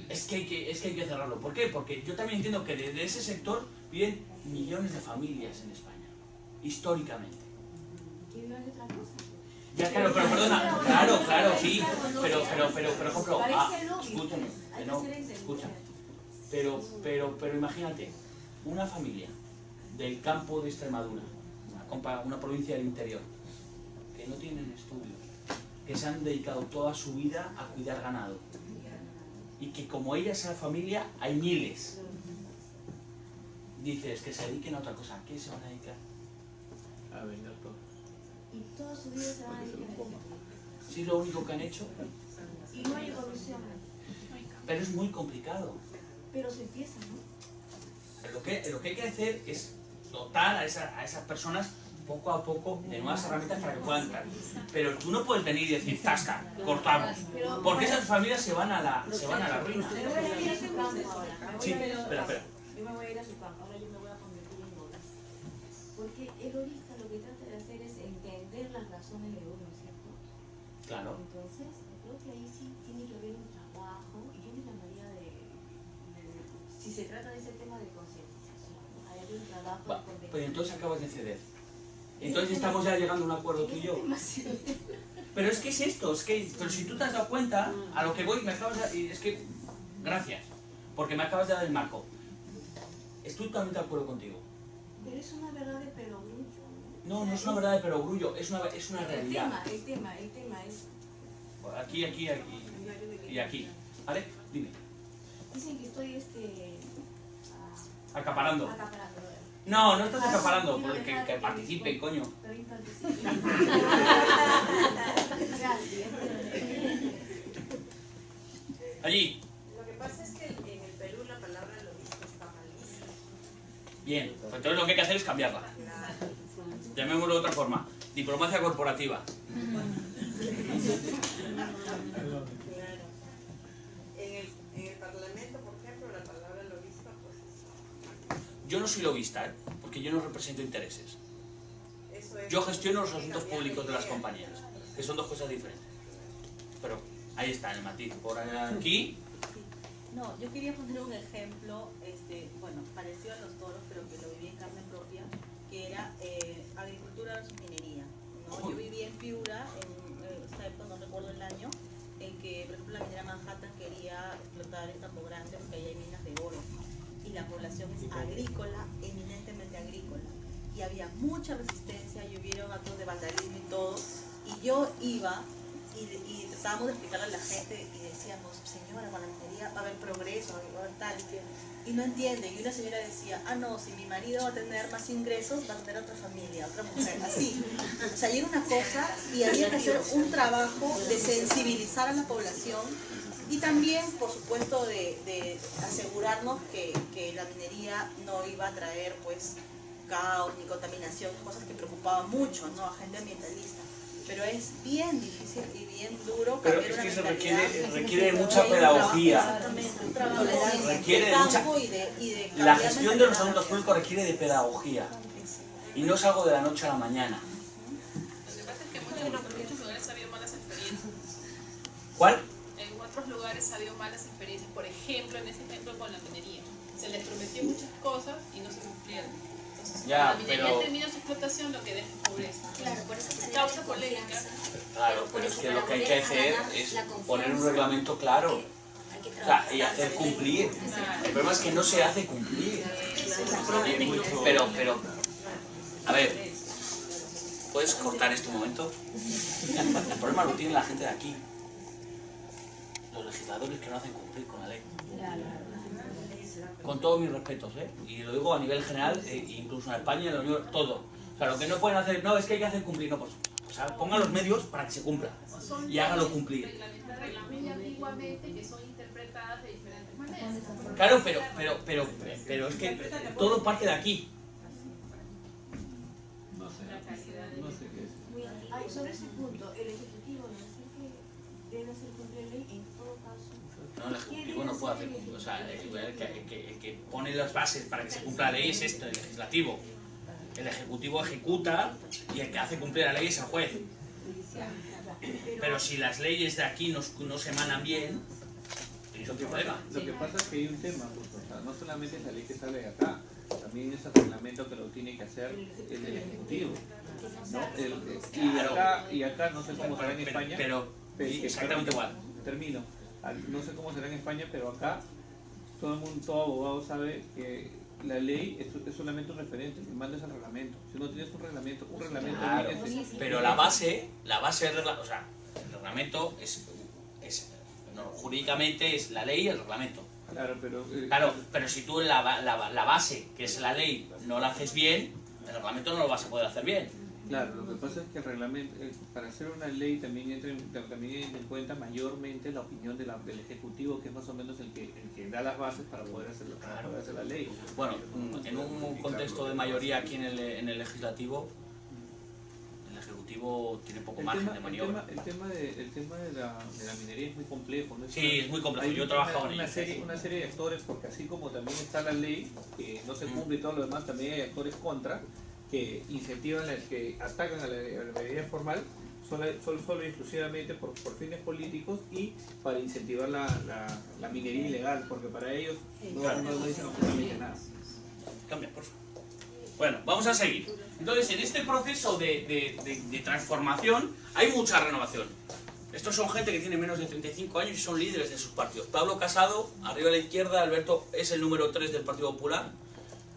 es que hay que cerrarlo. ¿Por qué? Porque yo también entiendo que desde ese sector viven millones de familias en España, históricamente.
¿Qué vivan de otra cosa?
Ya, claro, pero perdona, claro, sí, pero por ejemplo, escúchame, escúchame, pero imagínate, una familia del campo de Extremadura, una provincia del interior, que no tienen estudios, que se han dedicado toda su vida a cuidar ganado, y que como ella, esa familia, hay miles. Dices, que se dediquen a otra cosa, ¿a qué se van a dedicar?
A vender todo.
Y toda su vida se van a dedicar a eso.
Si es lo único que han hecho,
Y no hay evolución.
pero es muy complicado.
Pero se empieza, ¿no?
Lo que hay que hacer es dotar a esas personas poco a poco de nuevas herramientas para que puedan entrar. Pero tú no puedes venir y decir, ¡tasca! Cortamos. Porque esas familias se van a la ruina.
Me voy a ir a su campo ahora.
Sí, espera.
Yo me voy a ir a su campo. Ahora yo me voy a convertir en lorista. Porque el lorista lo que trata de hacer es entender las razones de uno, ¿cierto?
Claro.
Entonces, yo creo que ahí sí tiene que haber un trabajo, y yo le llamaría si se trata de ese tema de concientización, ¿no? Hay un trabajo de convencer.
Pues entonces acabas de ceder. Entonces estamos ya llegando a un acuerdo tú y yo. Pero es que es esto, pero si tú te has dado cuenta, a lo que voy, gracias, porque me acabas de dar el marco. Estoy totalmente de acuerdo contigo.
Pero es una verdad de perogrullo, ¿no?
No, no es una verdad de perogrullo, es una realidad.
El tema es...
Aquí y aquí. ¿Vale? Dime.
Dicen que estoy
Acaparando.
acaparando.
No estás acaparando, que participen, coño.
También participen. Gracias.
Allí.
Lo que pasa es que en el Perú la palabra lobista está mal vista.
Bien, pues entonces lo que hay que hacer es cambiarla. Llamémoslo de otra forma. Diplomacia corporativa.
Claro. En el Parlamento, por ejemplo, la palabra lobista, pues
Yo no soy lobista, porque yo no represento intereses.
eso es.
Yo gestiono los asuntos públicos de las compañías, que son dos cosas diferentes. Pero ahí está el matiz. Por aquí,
No, yo quería poner un ejemplo, bueno, parecido a los toros, pero que lo viví en carne propia, que era agricultura versus minería, ¿no? Yo viví en Piura, en esta época, no recuerdo el año, en que, por ejemplo, la minera Manhattan quería explotar en Campo Grande porque ahí hay minas de oro. Y la población es agrícola, eminentemente agrícola. Y había mucha resistencia, y hubieron actos de vandalismo y todo. Y yo iba y tratábamos de explicarle a la gente y decíamos, señora, con la minería va a haber progreso, va a haber tal. Y no entiende. Y una señora decía, no, si mi marido va a tener más ingresos, va a tener otra familia, otra mujer, así. O sea, y era una cosa, y había que hacer un trabajo de sensibilizar a la población y también, por supuesto, de asegurarnos que la minería no iba a traer, pues, caos ni contaminación, cosas que preocupaban mucho, ¿no?, a gente ambientalista. pero es bien difícil y bien duro
Pero
cambiar
es que
una
se
mentalidad.
requiere mucha pedagogía.
Exactamente, un trabajo de
Requiere de mucha...
campo y de
La
cambiar
gestión de los
mentalidad.
asuntos públicos requiere de pedagogía. Y no es algo de la noche a la mañana.
Lo que pasa es que en muchos lugares ha habido malas experiencias.
¿Cuál?
En otros lugares ha habido malas experiencias. Por ejemplo, en ese ejemplo con la minería. Se les prometió muchas cosas y no se cumplieron. Entonces,
Ya,
cuando la minería
pero-
termina su explotación, lo que deja es pobreza.
Claro, por eso se
Causa
debe
polémica.
confianza.
Claro, pero es que lo que hay que hacer es poner un reglamento claro.
Hay que
O sea,
trabajar
y hacer
sobre
cumplir.
Claro.
El problema es que no se hace cumplir. Pero, a ver, ¿puedes cortar esto un momento? El problema lo tiene la gente de aquí. Los legisladores que no hacen cumplir con la ley. Con todos mis respetos, ¿eh? Y lo digo a nivel general, incluso en España, en la Unión, todo. O sea, lo que no pueden hacer, no, es que hay que hacer cumplir, no, pues, o sea, pongan los medios para que se cumpla. Y háganlo cumplir.
Reglas muy antiguamente que son interpretadas de diferentes maneras.
Claro, pero es que todo parte de aquí.
No sé qué es.
Muy bien. Ay, sobre ese punto, el Ejecutivo no decir que debe hacer cumplir la ley en todo caso.
No, el Ejecutivo no puede hacer cumplir. O sea, el que pone las bases para que se cumpla la ley es esto, el legislativo. El Ejecutivo ejecuta y el que hace cumplir la ley es el juez. Pero si las leyes de aquí no se emanan bien, es otro problema.
Lo que pasa es que hay un tema, pues, o sea, no solamente es la ley que sale de acá, también es el reglamento que lo tiene que hacer el Ejecutivo, ¿no? Y acá no sé cómo será en España,
Pero exactamente igual.
termino, no sé cómo será en España, pero acá todo el mundo, todo abogado sabe que la ley es solamente un referente, el mando es el reglamento. Si no tienes un reglamento
Claro,
viene
pero la base del reglamento, o sea, el reglamento no, jurídicamente es la ley y el reglamento.
Claro,
pero si tú la base, que es la ley, no la haces bien, el reglamento no lo vas a poder hacer bien.
Claro, lo que pasa es que el reglamento, para hacer una ley también entra en cuenta mayormente la opinión del Ejecutivo, que es más o menos el que da las bases para poder hacer la ley.
Bueno, en un contexto de mayoría aquí en el legislativo, el Ejecutivo tiene poco margen de maniobra.
El tema de la minería es muy complejo, ¿no?
Sí, es muy complejo.
Hay
Yo he trabajado en
una
ello.
serie de actores, porque así como también está la ley, que no se cumple y todo lo demás, también hay actores contra, que incentivan, que atacan a la minería formal solo y exclusivamente por fines políticos y para incentivar la minería ilegal, porque para ellos no dicen absolutamente nada.
Cambia, por favor. Bueno, vamos a seguir. Entonces, en este proceso de transformación hay mucha renovación. Estos son gente que tiene menos de 35 años y son líderes de sus partidos. Pablo Casado, arriba a la izquierda, Alberto es el número 3 del Partido Popular.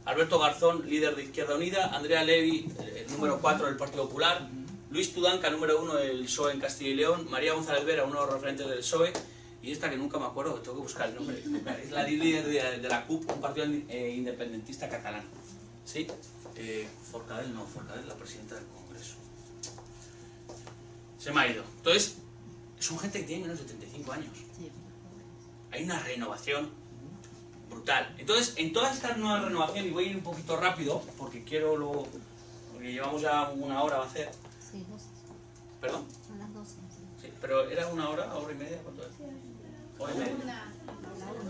Alberto Garzón, líder de Izquierda Unida. Andrea Levy, el número 4 del Partido Popular. Luis Tudanca, número 1 del PSOE en Castilla y León. María González Vera, uno de los referentes del PSOE. Y esta que nunca me acuerdo, que tengo que buscar el nombre. Es la líder de la CUP, un partido independentista catalán. ¿Sí? Forcadell es la presidenta del Congreso. Se me ha ido. Entonces, son gente que tiene menos de 35 años. Hay una renovación brutal. Entonces, en toda esta nueva renovación, y voy a ir un poquito rápido, porque porque llevamos ya una hora, va a hacer.
Sí, 12.
¿Perdón?
Son las 12.
Sí, pero era una hora y media, ¿cuánto es? ¿Hora y media?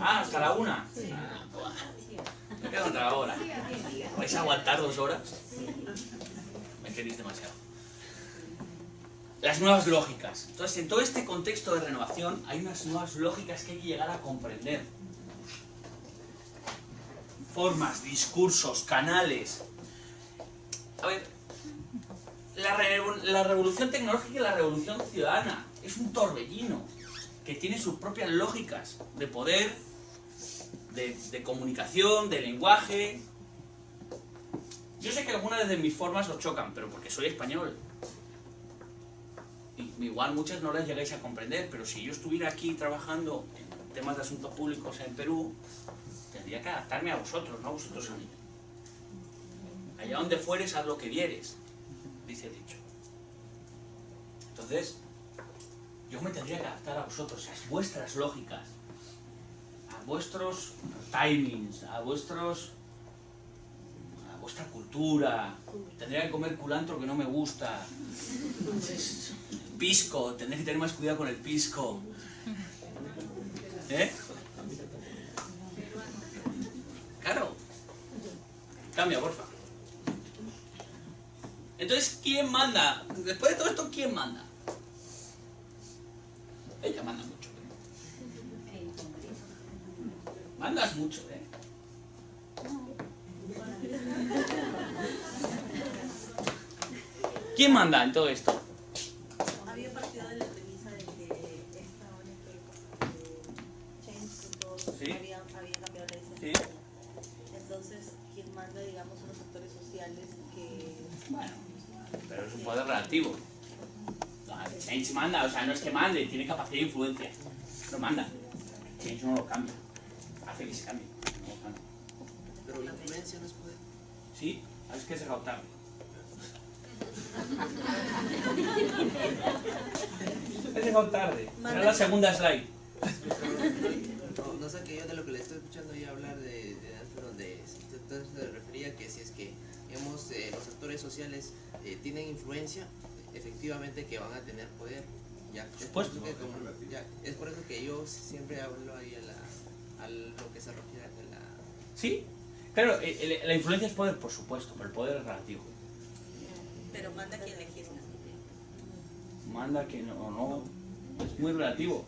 Ah, hasta la 1.
Sí.
Ah, buah. Me quedo otra hora. ¿Vais a aguantar 2 horas? Me queréis demasiado. Las nuevas lógicas. Entonces, en todo este contexto de renovación, hay unas nuevas lógicas que hay que llegar a comprender. Formas, discursos, canales. A ver, la revolución tecnológica y la revolución ciudadana es un torbellino que tiene sus propias lógicas de poder, de comunicación, de lenguaje. Yo sé que algunas de mis formas os chocan, pero porque soy español. Y igual muchas no las llegáis a comprender, pero si yo estuviera aquí trabajando en temas de asuntos públicos en Perú, tendría que adaptarme a vosotros, no a vosotros a mí. Allá donde fueres, haz lo que vieres, dice el dicho. Entonces, yo me tendría que adaptar a vosotros, a vuestras lógicas, a vuestros timings, a vuestras vuestra cultura, tendría que comer culantro que no me gusta, pisco, tendré que tener más cuidado con el pisco. ¿Eh? Claro. Cambia, porfa. Entonces, ¿quién manda? Después de todo esto, ¿quién manda? Ella manda mucho. Mandas mucho, ¿eh? ¿Quién manda en todo esto?
Había partido de la premisa de que esta ONG Change.org
¿Sí?
había cambiado la licencia.
Sí.
Entonces, ¿quién manda, digamos, son los actores sociales que...
Bueno, pero es un poder relativo. No, el Change manda, o sea, no es que mande, tiene capacidad de influencia. Lo manda. Change no lo cambia. Hace que se cambie. No lo cambia.
Pero la influencia no es poder.
Sí, es que se ha tarde. He llegado tarde. Era la segunda slide.
No sé, que yo de lo que le estoy escuchando ya hablar de antes, donde usted se refería que si es que, digamos, los actores sociales tienen influencia, efectivamente que van a tener poder. Ya,
Por supuesto.
Es por eso que yo siempre hablo ahí a lo que se refiere a la...
Sí, claro, la influencia es poder, por supuesto, pero el poder es relativo.
Pero manda quien legisla.
Manda que no, no, es muy relativo.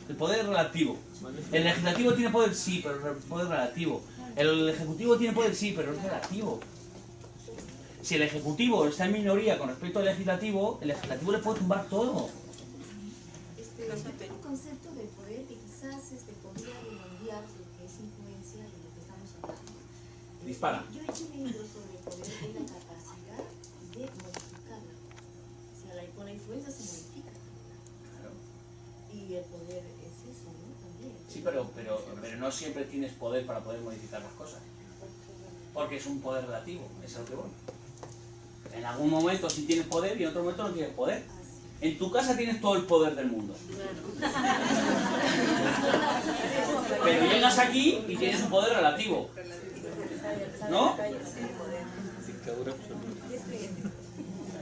El poder es relativo. El legislativo tiene poder, sí, pero el poder es relativo. El ejecutivo tiene poder, sí, pero es relativo. Si el ejecutivo está en minoría con respecto al legislativo, el legislativo le puede tumbar todo.
Hay un concepto de poder que quizás podría redondear lo que es influencia y lo que estamos hablando.
Dispara.
Yo he hecho un libro sobre el poder y la capacidad de modificarla. O sea, con la influencia se modifica. Y el poder es eso, ¿no? También.
Sí, pero no siempre tienes poder para poder modificar las cosas. Porque es un poder relativo, es a lo que voy. En algún momento sí tienes poder y en otro momento no tienes poder. En tu casa tienes todo el poder del mundo. Pero llegas aquí y tienes un poder relativo. ¿No?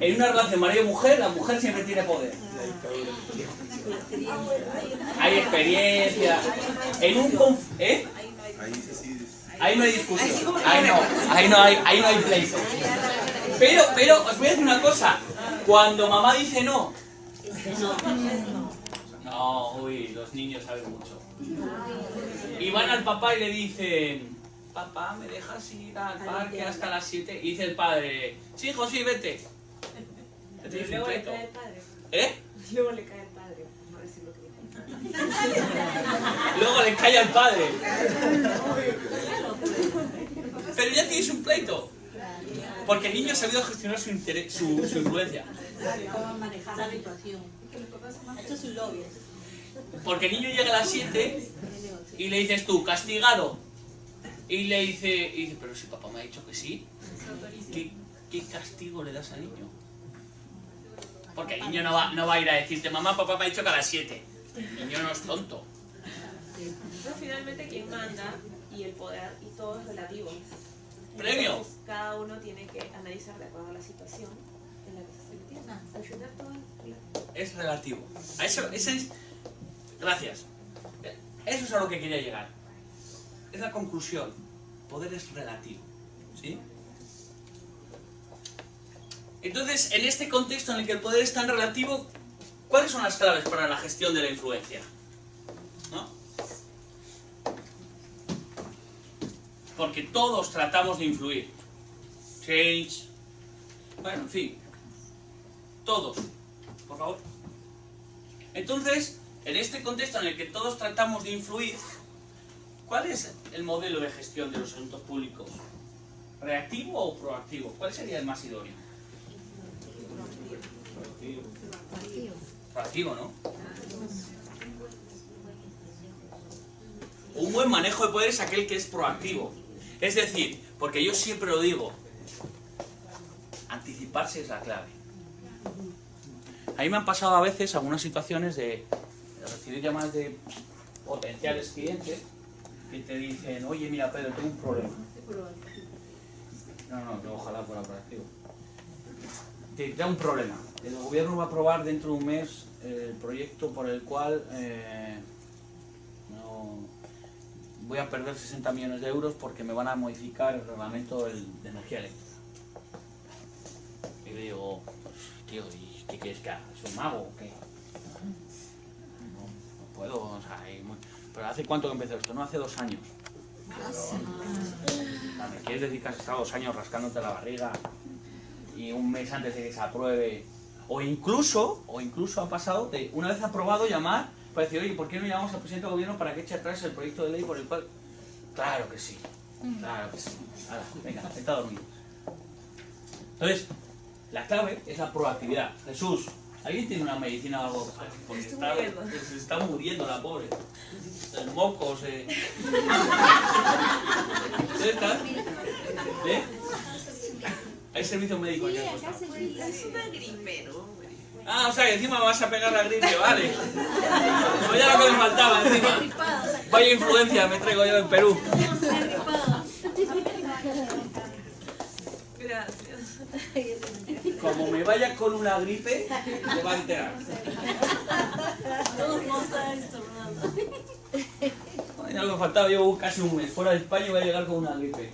En una relación marido-mujer, la mujer siempre tiene poder. Hay experiencia. En un ¿eh? Ahí no hay discusión. Ahí no hay pleito. Pero os voy a decir una cosa. Cuando mamá dice no. No, uy, los niños saben mucho. Y van al papá y le dicen: papá, ¿me dejas ir al parque hasta las 7? Y dice el padre: sí, hijo, sí, vete.
Y luego le cae el padre.
¿Eh?
Luego le cae el padre, no decir lo que dijo.
Luego le cae al padre. Pero ya tienes un pleito. Porque el niño ha sabido gestionar su influencia.
¿Cómo manejar la situación? Ha hecho su lobby.
Porque el niño llega a las 7 y le dices tú, castigado. Y le dice, pero si papá me ha dicho que sí, ¿qué castigo le das al niño? Porque el niño no va a ir a decirte, mamá, papá me ha dicho que a las 7. El niño no es tonto.
Pero finalmente quien manda y el poder y todo es relativo.
Premio.
Entonces, cada uno tiene que analizar de acuerdo a la situación en la que se metiendo. Al final todo es relativo.
Es relativo. Gracias. Eso es a lo que quería llegar. Es la conclusión. Poder es relativo. ¿Sí? Entonces, en este contexto en el que el poder es tan relativo, ¿cuáles son las claves para la gestión de la influencia? ¿No? Porque todos tratamos de influir. Change. Bueno, en fin. Todos. Por favor. Entonces, en este contexto en el que todos tratamos de influir, ¿cuál es el modelo de gestión de los asuntos públicos? ¿Reactivo o proactivo? ¿Cuál sería el más idóneo? Proactivo, ¿no? Un buen manejo de poder es aquel que es proactivo. Es decir, porque yo siempre lo digo, anticiparse es la clave. A mí me han pasado a veces algunas situaciones de recibir llamadas de potenciales clientes que te dicen: oye, mira, Pedro, tengo un problema. No, ojalá fuera proactivo. Te da un problema. El gobierno va a aprobar dentro de un mes el proyecto por el cual voy a perder 60 millones de euros porque me van a modificar el reglamento de energía eléctrica. Y le digo, pues, tío, ¿y qué quieres que haga? ¿Es un mago o qué? No puedo, o sea, pero ¿hace cuánto que empezó esto? No, hace 2 años. ¿Me quieres decir que has estado 2 años rascándote la barriga y un mes antes de que se apruebe? O incluso ha pasado de, una vez aprobado, llamar para decir, oye, ¿por qué no llamamos al presidente del gobierno para que eche atrás el proyecto de ley por el cual...? Claro que sí, claro que sí. Ahora, venga, está dormido. Entonces, la clave es la proactividad. Jesús, ¿alguien tiene una medicina o algo? Porque se está muriendo la pobre. El moco se... ¿Ustedes están? ¿Eh? Hay servicio médico ya.
Es una gripe, ¿no?
Ah, o sea que encima me vas a pegar la gripe, vale. Pues ya lo que me faltaba encima. Vaya influencia me traigo yo en Perú.
Gracias.
Como me vaya con una gripe, te va a enterar. Ya lo que me faltaba, llevo casi un mes fuera de España y voy a llegar con una gripe.